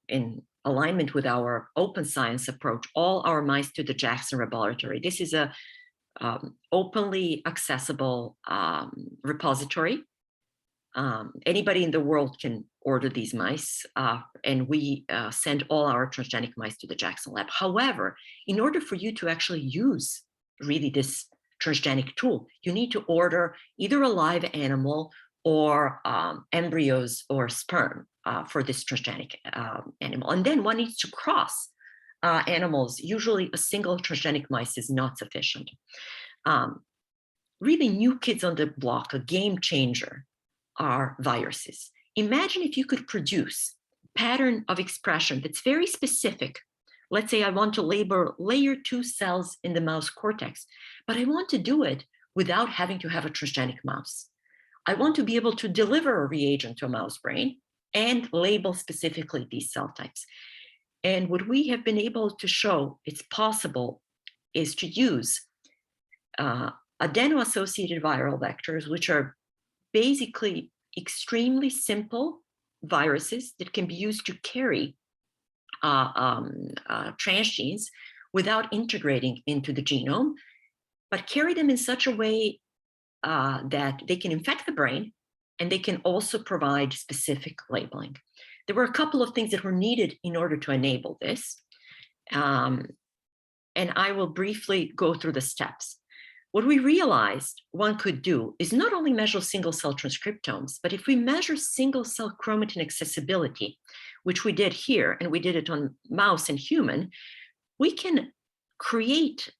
in alignment with our open science approach all our mice to the Jackson Laboratory. This is a openly accessible repository. Anybody in the world can order these mice, and we send all our transgenic mice to the Jackson Lab. However, in order for you to actually use really this transgenic tool, you need to order either a live animal or embryos or sperm for this transgenic animal. And then one needs to cross animals. Usually a single transgenic mice is not sufficient. Really new kids on the block, a game changer, are viruses. Imagine if you could produce a pattern of expression that's very specific. Let's say I want to label layer 2 cells in the mouse cortex, but I want to do it without having to have a transgenic mouse. I want to be able to deliver a reagent to a mouse brain and label specifically these cell types. And what we have been able to show it's possible is to use adeno-associated viral vectors, which are basically extremely simple viruses that can be used to carry transgenes without integrating into the genome, but carry them in such a way that they can infect the brain and they can also provide specific labeling. There were a couple of things that were needed in order to enable this. And I will briefly go through the steps. What we realized one could do is not only measure single cell transcriptomes, but if we measure single cell chromatin accessibility, which we did here, and we did it on mouse and human, we can create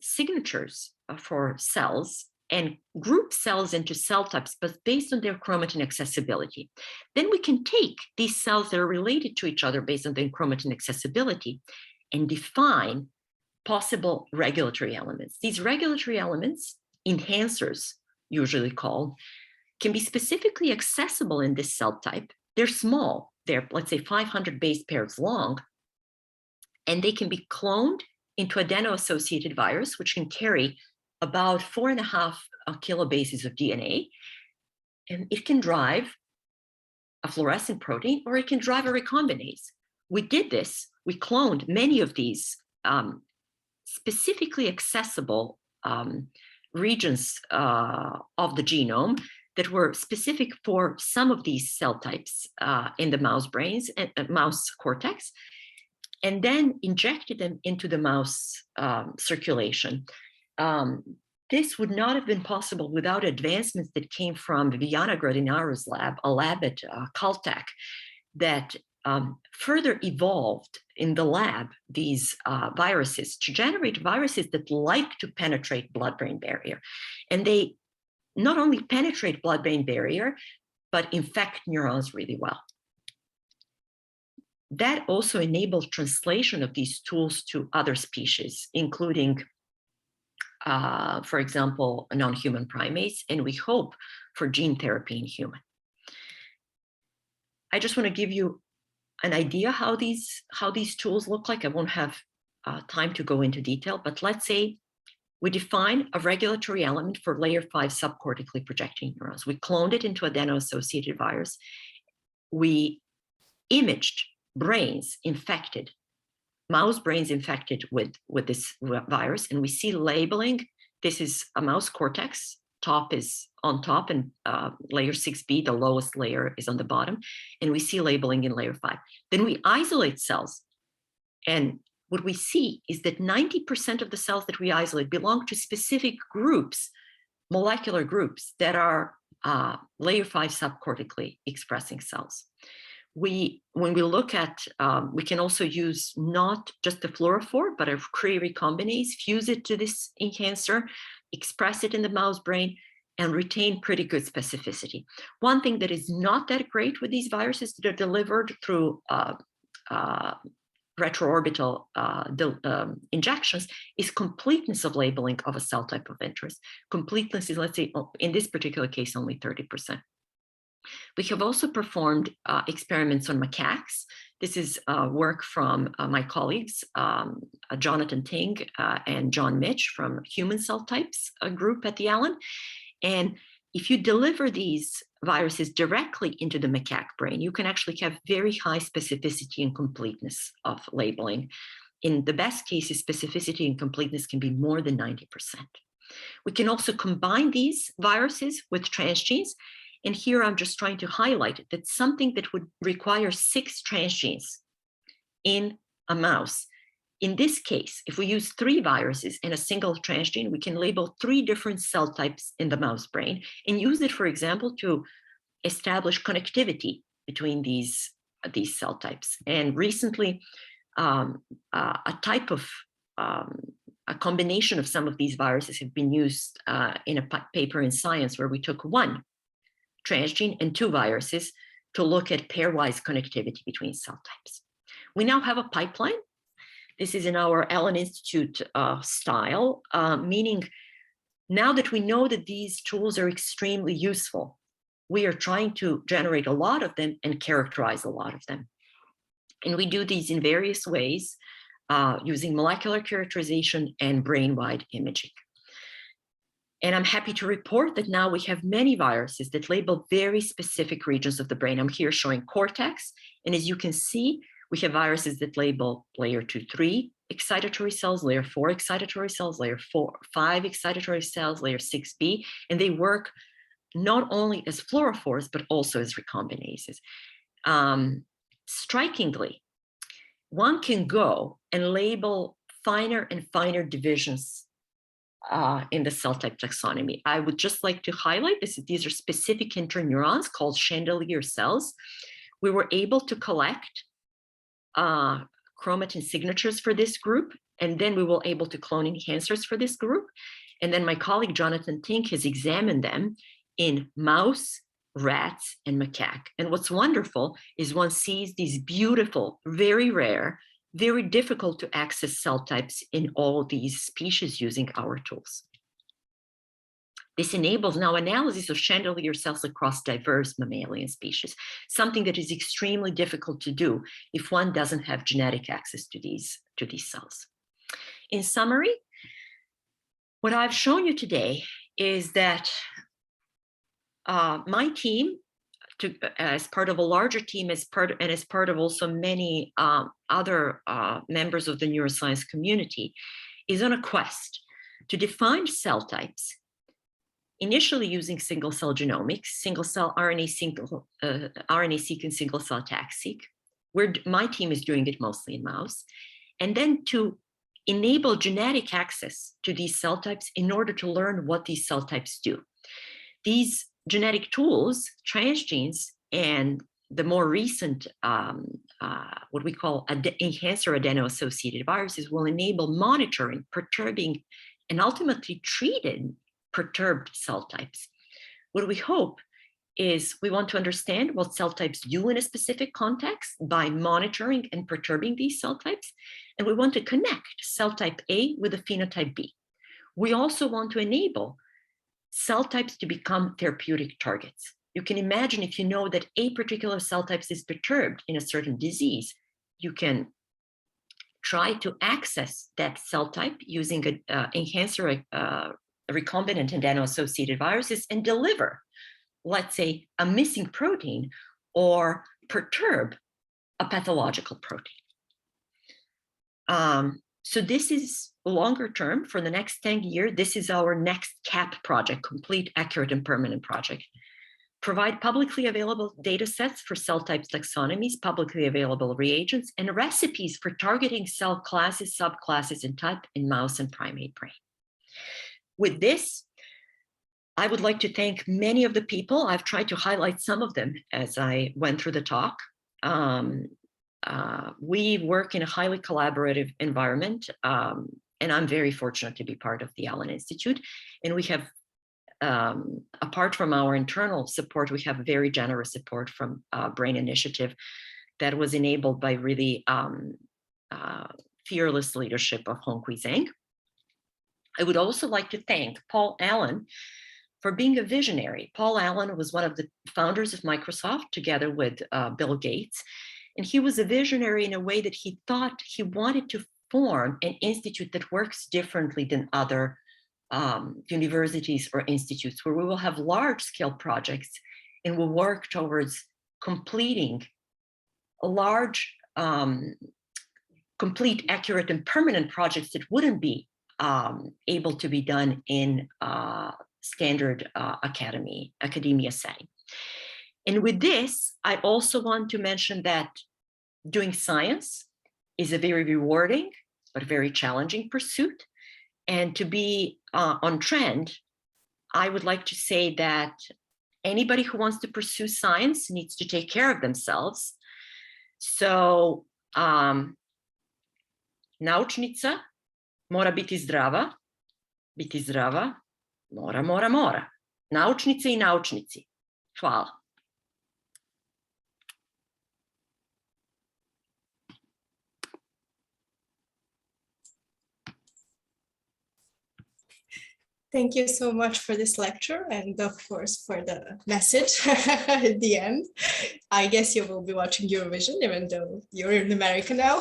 signatures for cells and group cells into cell types, but based on their chromatin accessibility. Then we can take these cells that are related to each other based on their chromatin accessibility and define possible regulatory elements. These regulatory elements, enhancers usually called, can be specifically accessible in this cell type. They're small, they're, let's say, 500 base pairs long, and they can be cloned into adeno-associated virus, which can carry about 4.5 kilobases of DNA, and it can drive a fluorescent protein, or it can drive a recombinase. We did this, we cloned many of these specifically accessible regions of the genome that were specific for some of these cell types in the mouse brains and mouse cortex, and then injected them into the mouse circulation. This would not have been possible without advancements that came from Viviana Gradinaro's lab, a lab at Caltech, that further evolved in the lab these viruses to generate viruses that like to penetrate blood-brain barrier. And they not only penetrate blood-brain barrier, but infect neurons really well. That also enabled translation of these tools to other species, including, for example, non-human primates, and we hope for gene therapy in human. I just want to give you an idea how these tools look like. I won't have time to go into detail, but let's say we define a regulatory element for layer 5 subcortically projecting neurons. We cloned it into adeno-associated virus. We imaged brains infected, mouse brains infected with this virus, and we see labeling. This is a mouse cortex. Top is on top, and layer 6B, the lowest layer, is on the bottom. And we see labeling in layer 5. Then we isolate cells. And what we see is that 90% of the cells that we isolate belong to specific groups, molecular groups, that are layer 5 subcortically expressing cells. When we look at, we can also use not just the fluorophore, but a Cre recombinase, fuse it to this enhancer, express it in the mouse brain, and retain pretty good specificity. One thing that is not that great with these viruses that are delivered through retroorbital injections is completeness of labeling of a cell type of interest. Completeness is, let's say, in this particular case, only 30%. We have also performed experiments on macaques. This is work from my colleagues, Jonathan Ting and John Mitch from Human Cell Types group at the Allen. And if you deliver these viruses directly into the macaque brain, you can actually have very high specificity and completeness of labeling. In the best cases, specificity and completeness can be more than 90%. We can also combine these viruses with transgenes. And here I'm just trying to highlight that something that would require 6 transgenes in a mouse. In this case, if we use 3 viruses and a single transgene, we can label 3 different cell types in the mouse brain and use it, for example, to establish connectivity between these cell types. And recently, a combination of some of these viruses have been used in a paper in Science where we took 1 transgene and 2 viruses to look at pairwise connectivity between cell types. We now have a pipeline. This is in our Allen Institute style, meaning now that we know that these tools are extremely useful, we are trying to generate a lot of them and characterize a lot of them. And we do these in various ways using molecular characterization and brain-wide imaging. And I'm happy to report that now we have many viruses that label very specific regions of the brain. I'm here showing cortex. And as you can see, we have viruses that label layer 2-3 excitatory cells, layer 4 excitatory cells, layer 5 excitatory cells, layer 6B. And they work not only as fluorophores, but also as recombinases. Strikingly, one can go and label finer and finer divisions in the cell type taxonomy. I would just like to highlight this. These are specific interneurons called chandelier cells. We were able to collect chromatin signatures for this group, and then we were able to clone enhancers for this group. And then my colleague Jonathan Tink has examined them in mouse, rats, and macaque. And what's wonderful is one sees these beautiful, very rare, very difficult to access cell types in all these species using our tools. This enables now analysis of chandelier cells across diverse mammalian species, something that is extremely difficult to do if one doesn't have genetic access to these cells. In summary, what I've shown you today is that my team, as part of a larger team, as part of also many other members of the neuroscience community, is on a quest to define cell types, initially using single-cell genomics, single-cell RNA seq and single-cell tax-seq, where my team is doing it mostly in mouse, and then to enable genetic access to these cell types in order to learn what these cell types do. These genetic tools, transgenes, and the more recent, what we call enhancer adeno-associated viruses will enable monitoring, perturbing, and ultimately treating perturbed cell types. What we hope is we want to understand what cell types do in a specific context by monitoring and perturbing these cell types. And we want to connect cell type A with a phenotype B. We also want to enable cell types to become therapeutic targets. You can imagine if you know that a particular cell type is perturbed in a certain disease, you can try to access that cell type using an enhancer recombinant adeno-associated viruses and deliver, let's say, a missing protein or perturb a pathological protein. So this is longer term for the next 10 years. This is our next CAP project, Complete, Accurate, and Permanent project. Provide publicly available data sets for cell types taxonomies, publicly available reagents, and recipes for targeting cell classes, subclasses, and type in mouse and primate brain. With this, I would like to thank many of the people. I've tried to highlight some of them as I went through the talk. We work in a highly collaborative environment, and I'm very fortunate to be part of the Allen Institute. And we have, apart from our internal support, we have very generous support from Brain Initiative that was enabled by really fearless leadership of Honghui Zhang. I would also like to thank Paul Allen for being a visionary. Paul Allen was one of the founders of Microsoft together with Bill Gates. And he was a visionary in a way that he thought he wanted to form an institute that works differently than other universities or institutes, where we will have large-scale projects and will work towards completing a large, complete, accurate, and permanent projects that wouldn't be able to be done in standard academia setting. And with this, I also want to mention that doing science is a very rewarding but very challenging pursuit. And to be on trend, I would like to say that anybody who wants to pursue science needs to take care of themselves. So, naučnica mora biti zdrava, mora. Naučnice I naučnici. Hvala.
Thank you so much for this lecture and of course for the message at the end. I guess you will be watching Eurovision even though you're in America now.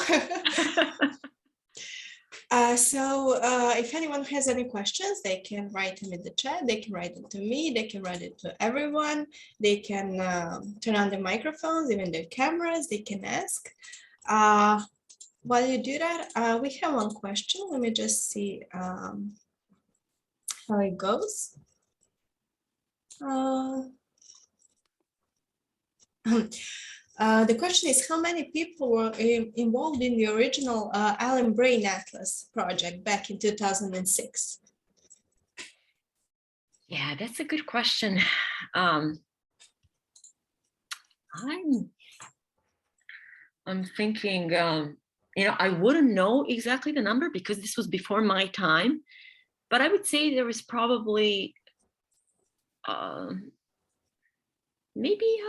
If anyone has any questions, they can write them in the chat, they can write it to me, they can write it to everyone, they can turn on their microphones, even their cameras, they can ask. While you do that, we have one question. Let me just see how it goes. The question is, how many people were involved in the original Allen Brain Atlas project back in 2006?
Yeah, that's a good question. I'm thinking, I wouldn't know exactly the number because this was before my time, but I would say there was probably maybe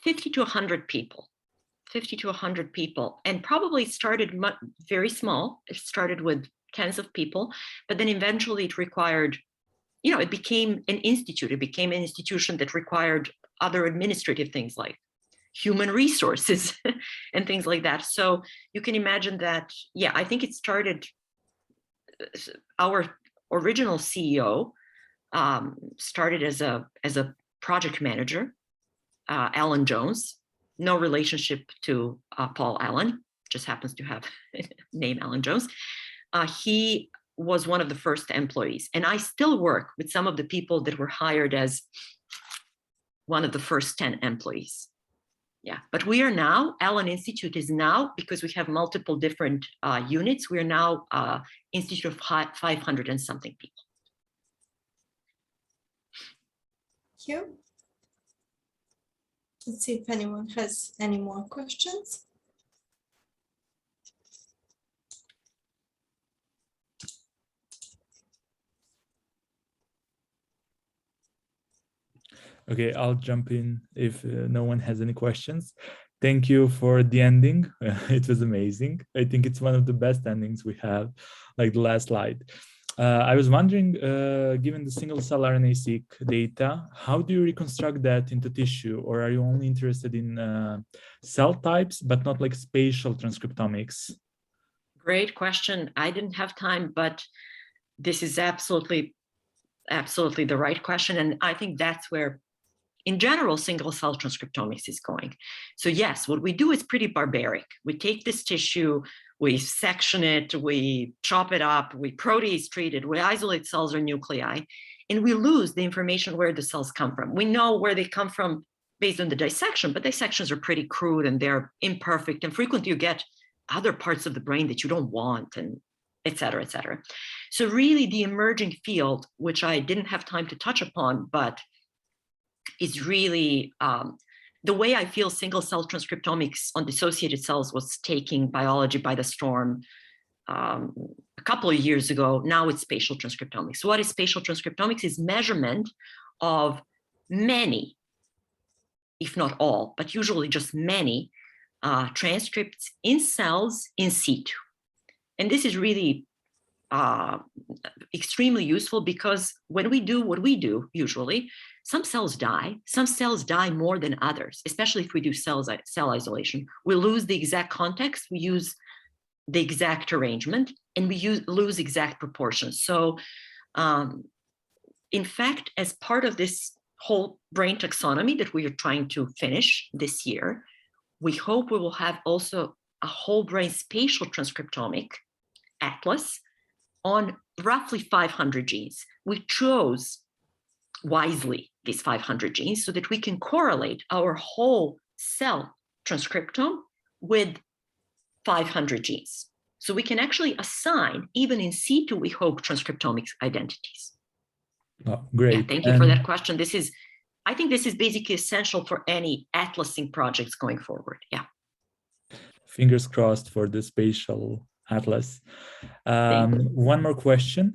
50 to 100 people, and probably started very small. It started with tens of people, but then eventually it required, it became an institute. It became an institution that required other administrative things like human resources and things like that. So you can imagine that, yeah, I think it started, our original CEO started as a project manager, Alan Jones, no relationship to Paul Allen, just happens to have name Alan Jones. He was one of the first employees, and I still work with some of the people that were hired as one of the first 10 employees. Yeah, but we are now, Allen Institute is now, because we have multiple different units, we are now Institute of 500 and something people.
Thank you. Let's see if anyone has any more questions.
Okay, I'll jump in if no one has any questions. Thank you for the ending. It was amazing. I think it's one of the best endings we have, like the last slide. I was wondering, given the single-cell RNA-seq data, how do you reconstruct that into tissue, or are you only interested in cell types, but not like spatial transcriptomics?
Great question. I didn't have time, but this is absolutely the right question. And I think that's where, in general, single-cell transcriptomics is going. So yes, what we do is pretty barbaric. We take this tissue, we section it, we chop it up, we protease treat it, we isolate cells or nuclei, and we lose the information where the cells come from. We know where they come from based on the dissection, but dissections are pretty crude and they're imperfect, and frequently you get other parts of the brain that you don't want, and et cetera, et cetera. So really the emerging field, which I didn't have time to touch upon, but is really the way I feel single-cell transcriptomics on dissociated cells was taking biology by the storm a couple of years ago. Now it's spatial transcriptomics. So what is spatial transcriptomics? Is measurement of many, if not all, but usually just many transcripts in cells in situ. And this is really extremely useful, because when we do what we do, usually, some cells die more than others, especially if we do cell isolation. We lose the exact context, we use the exact arrangement, and we lose exact proportions. So in fact, as part of this whole brain taxonomy that we are trying to finish this year, we hope we will have also a whole brain spatial transcriptomic atlas on roughly 500 genes. We chose wisely these 500 genes so that we can correlate our whole cell transcriptome with 500 genes. So we can actually assign, even in situ, we hope, transcriptomics identities.
Oh, great.
Yeah, thank you for that question. I think this is basically essential for any atlasing projects going forward. Yeah.
Fingers crossed for the spatial atlas. One more question.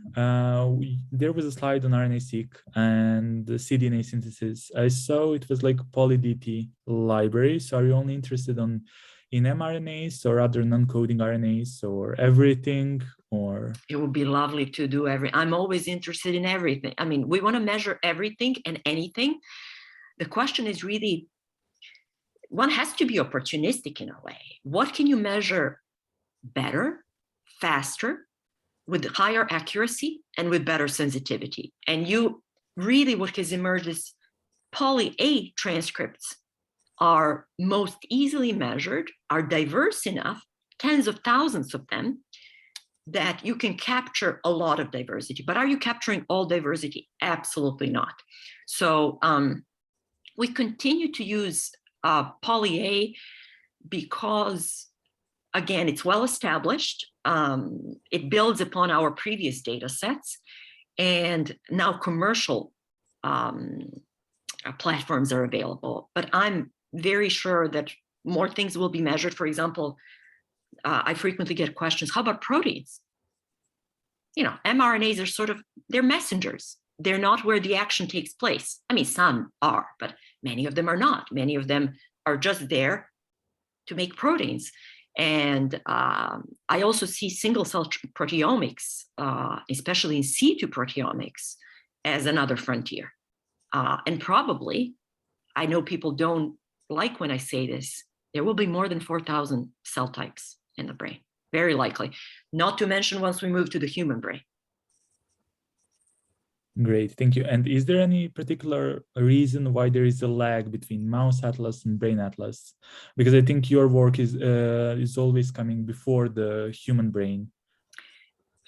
There was a slide on RNA-seq and the cDNA synthesis. I saw it was like poly-DT library. So are you only interested in mRNAs or other non-coding RNAs or everything? Or
it would be lovely to do I'm always interested in everything. I mean, we want to measure everything and anything. The question is really, one has to be opportunistic in a way. What can you measure better, faster, with higher accuracy, and with better sensitivity? And what has emerged is poly-A transcripts are most easily measured, are diverse enough, tens of thousands of them, that you can capture a lot of diversity. But are you capturing all diversity? Absolutely not. So we continue to use poly-A because, again, it's well established. It builds upon our previous data sets, and now commercial platforms are available. But I'm very sure that more things will be measured. For example, I frequently get questions, how about proteins? You know, mRNAs are they're messengers. They're not where the action takes place. I mean, some are, but many of them are not. Many of them are just there to make proteins. And I also see single-cell proteomics, especially in situ proteomics, as another frontier. And probably, I know people don't like when I say this, there will be more than 4,000 cell types in the brain, very likely. Not to mention once we move to the human brain.
Great, thank you. And is there any particular reason why there is a lag between mouse atlas and brain atlas? Because I think your work is always coming before the human brain.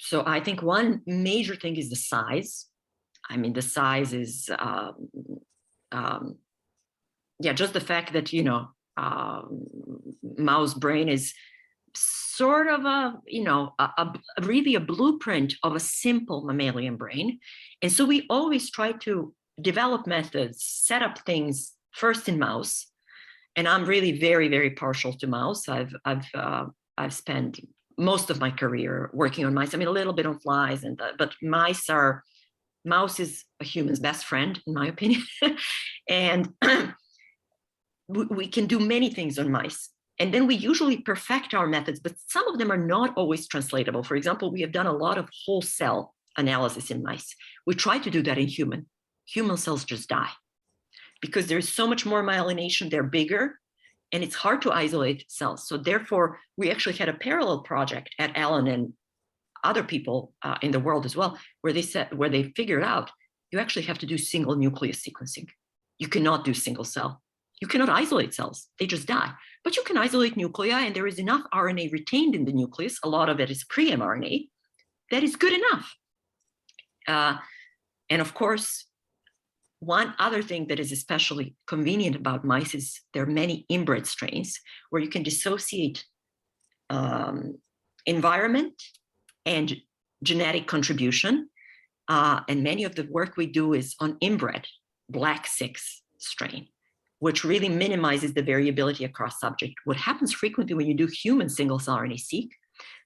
So I think one major thing is the size. I mean, the size is, yeah, just the fact that, mouse brain is sort of really a blueprint of a simple mammalian brain. And so we always try to develop methods, set up things first in mouse. And I'm really very, very partial to mouse. I've spent most of my career working on mice. I mean, a little bit on flies, but mouse is a human's best friend, in my opinion. And we can do many things on mice. And then we usually perfect our methods, but some of them are not always translatable. For example, we have done a lot of whole cell analysis in mice. We try to do that in human. Human cells just die because there's so much more myelination, they're bigger, and it's hard to isolate cells. So therefore, we actually had a parallel project at Allen and other people in the world as well, where they figured out you actually have to do single nucleus sequencing. You cannot do single cell. You cannot isolate cells, they just die. But you can isolate nuclei, and there is enough RNA retained in the nucleus, a lot of it is pre-mRNA, that is good enough. And of course, one other thing that is especially convenient about mice is there are many inbred strains where you can dissociate environment and genetic contribution. And many of the work we do is on inbred Black 6 strain, which really minimizes the variability across subject. What happens frequently when you do human single-cell RNA-seq,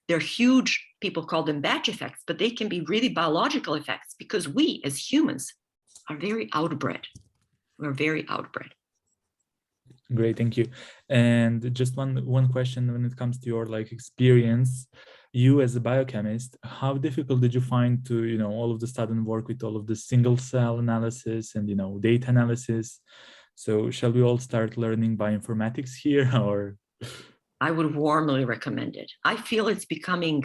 they're huge, people call them batch effects, but they can be really biological effects because we as humans are very outbred. We're very outbred.
Great, thank you. And just one question when it comes to your experience, you as a biochemist, how difficult did you find to, all of the sudden work with all of the single cell analysis and, data analysis? So shall we all start learning bioinformatics here, or?
I would warmly recommend it. I feel it's becoming,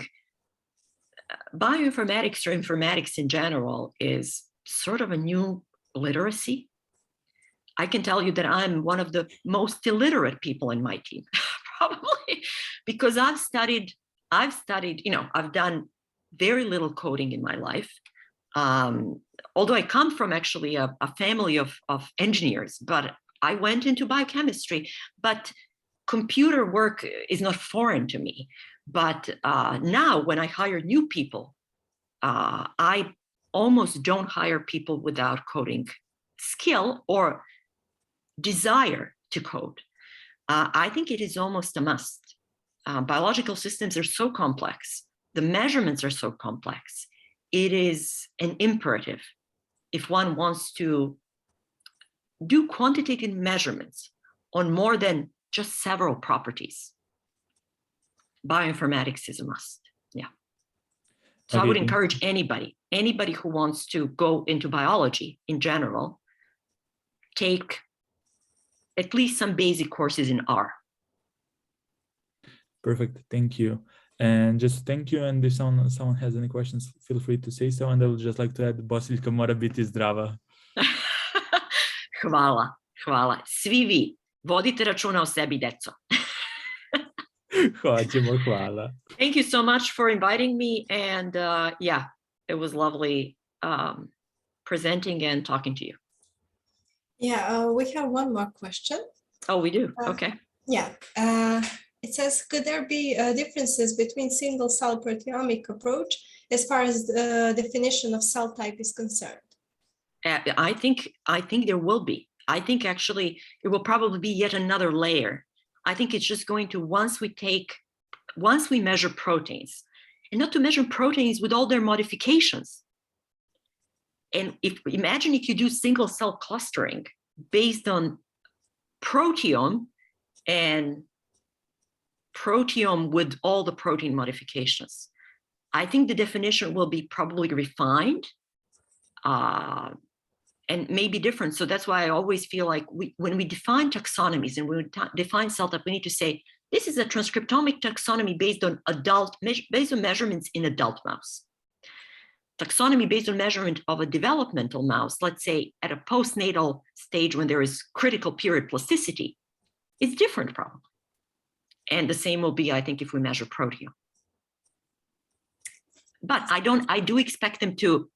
bioinformatics or informatics in general is sort of a new literacy. I can tell you that I'm one of the most illiterate people in my team, probably, because I've studied, I've done very little coding in my life. Although I come from actually a family of engineers, but I went into biochemistry, but computer work is not foreign to me. But now when I hire new people, I almost don't hire people without coding skill or desire to code. I think it is almost a must. Biological systems are so complex. The measurements are so complex. It is an imperative if one wants to do quantitative measurements on more than just several properties. Bioinformatics is a must. Yeah. So okay. I would encourage anybody who wants to go into biology in general, take at least some basic courses in R.
Perfect, thank you. And just thank you. And if someone has any questions, feel free to say so. And I would just like to add, Bosiljka mora biti zdrava.
Hvala. Svi vi, vodite računa o sebi, deco.
Hvala.
Thank you so much for inviting me. And yeah, it was lovely presenting and talking to you.
Yeah, we have one more question.
Oh, we do? Okay.
Yeah. It says, could there be differences between single-cell proteomic approach as far as the definition of cell type is concerned?
I think there will be. I think actually it will probably be yet another layer. I think it's just going to, once we measure proteins, and not to measure proteins with all their modifications. And imagine if you do single-cell clustering based on proteome and proteome with all the protein modifications. I think the definition will be probably refined and maybe different. So that's why I always feel like when we define taxonomies and we define cell type, we need to say, this is a transcriptomic taxonomy based on measurements in adult mouse. Taxonomy based on measurement of a developmental mouse, let's say at a postnatal stage when there is critical period plasticity, is different probably. And the same will be, I think, if we measure proteome. but I do expect them to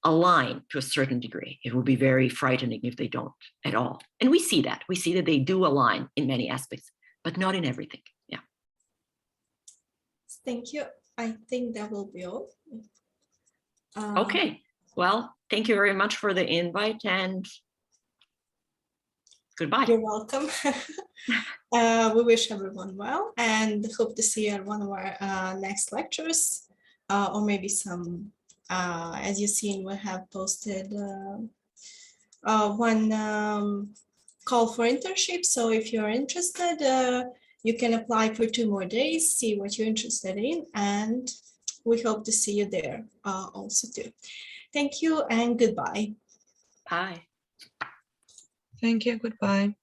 align to a certain degree. It will be very frightening if they don't at all. And we see that they do align in many aspects, but not in everything. Yeah.
Thank you. I think that will be all.
Okay. Well, thank you very much for the invite and goodbye.
You're welcome. We wish everyone well and hope to see you at one of our next lectures, or maybe some, as you've seen, we have posted one call for internship. So if you're interested, you can apply for 2 more days, see what you're interested in, and we hope to see you there also too. Thank you and goodbye.
Bye.
Thank you. Goodbye.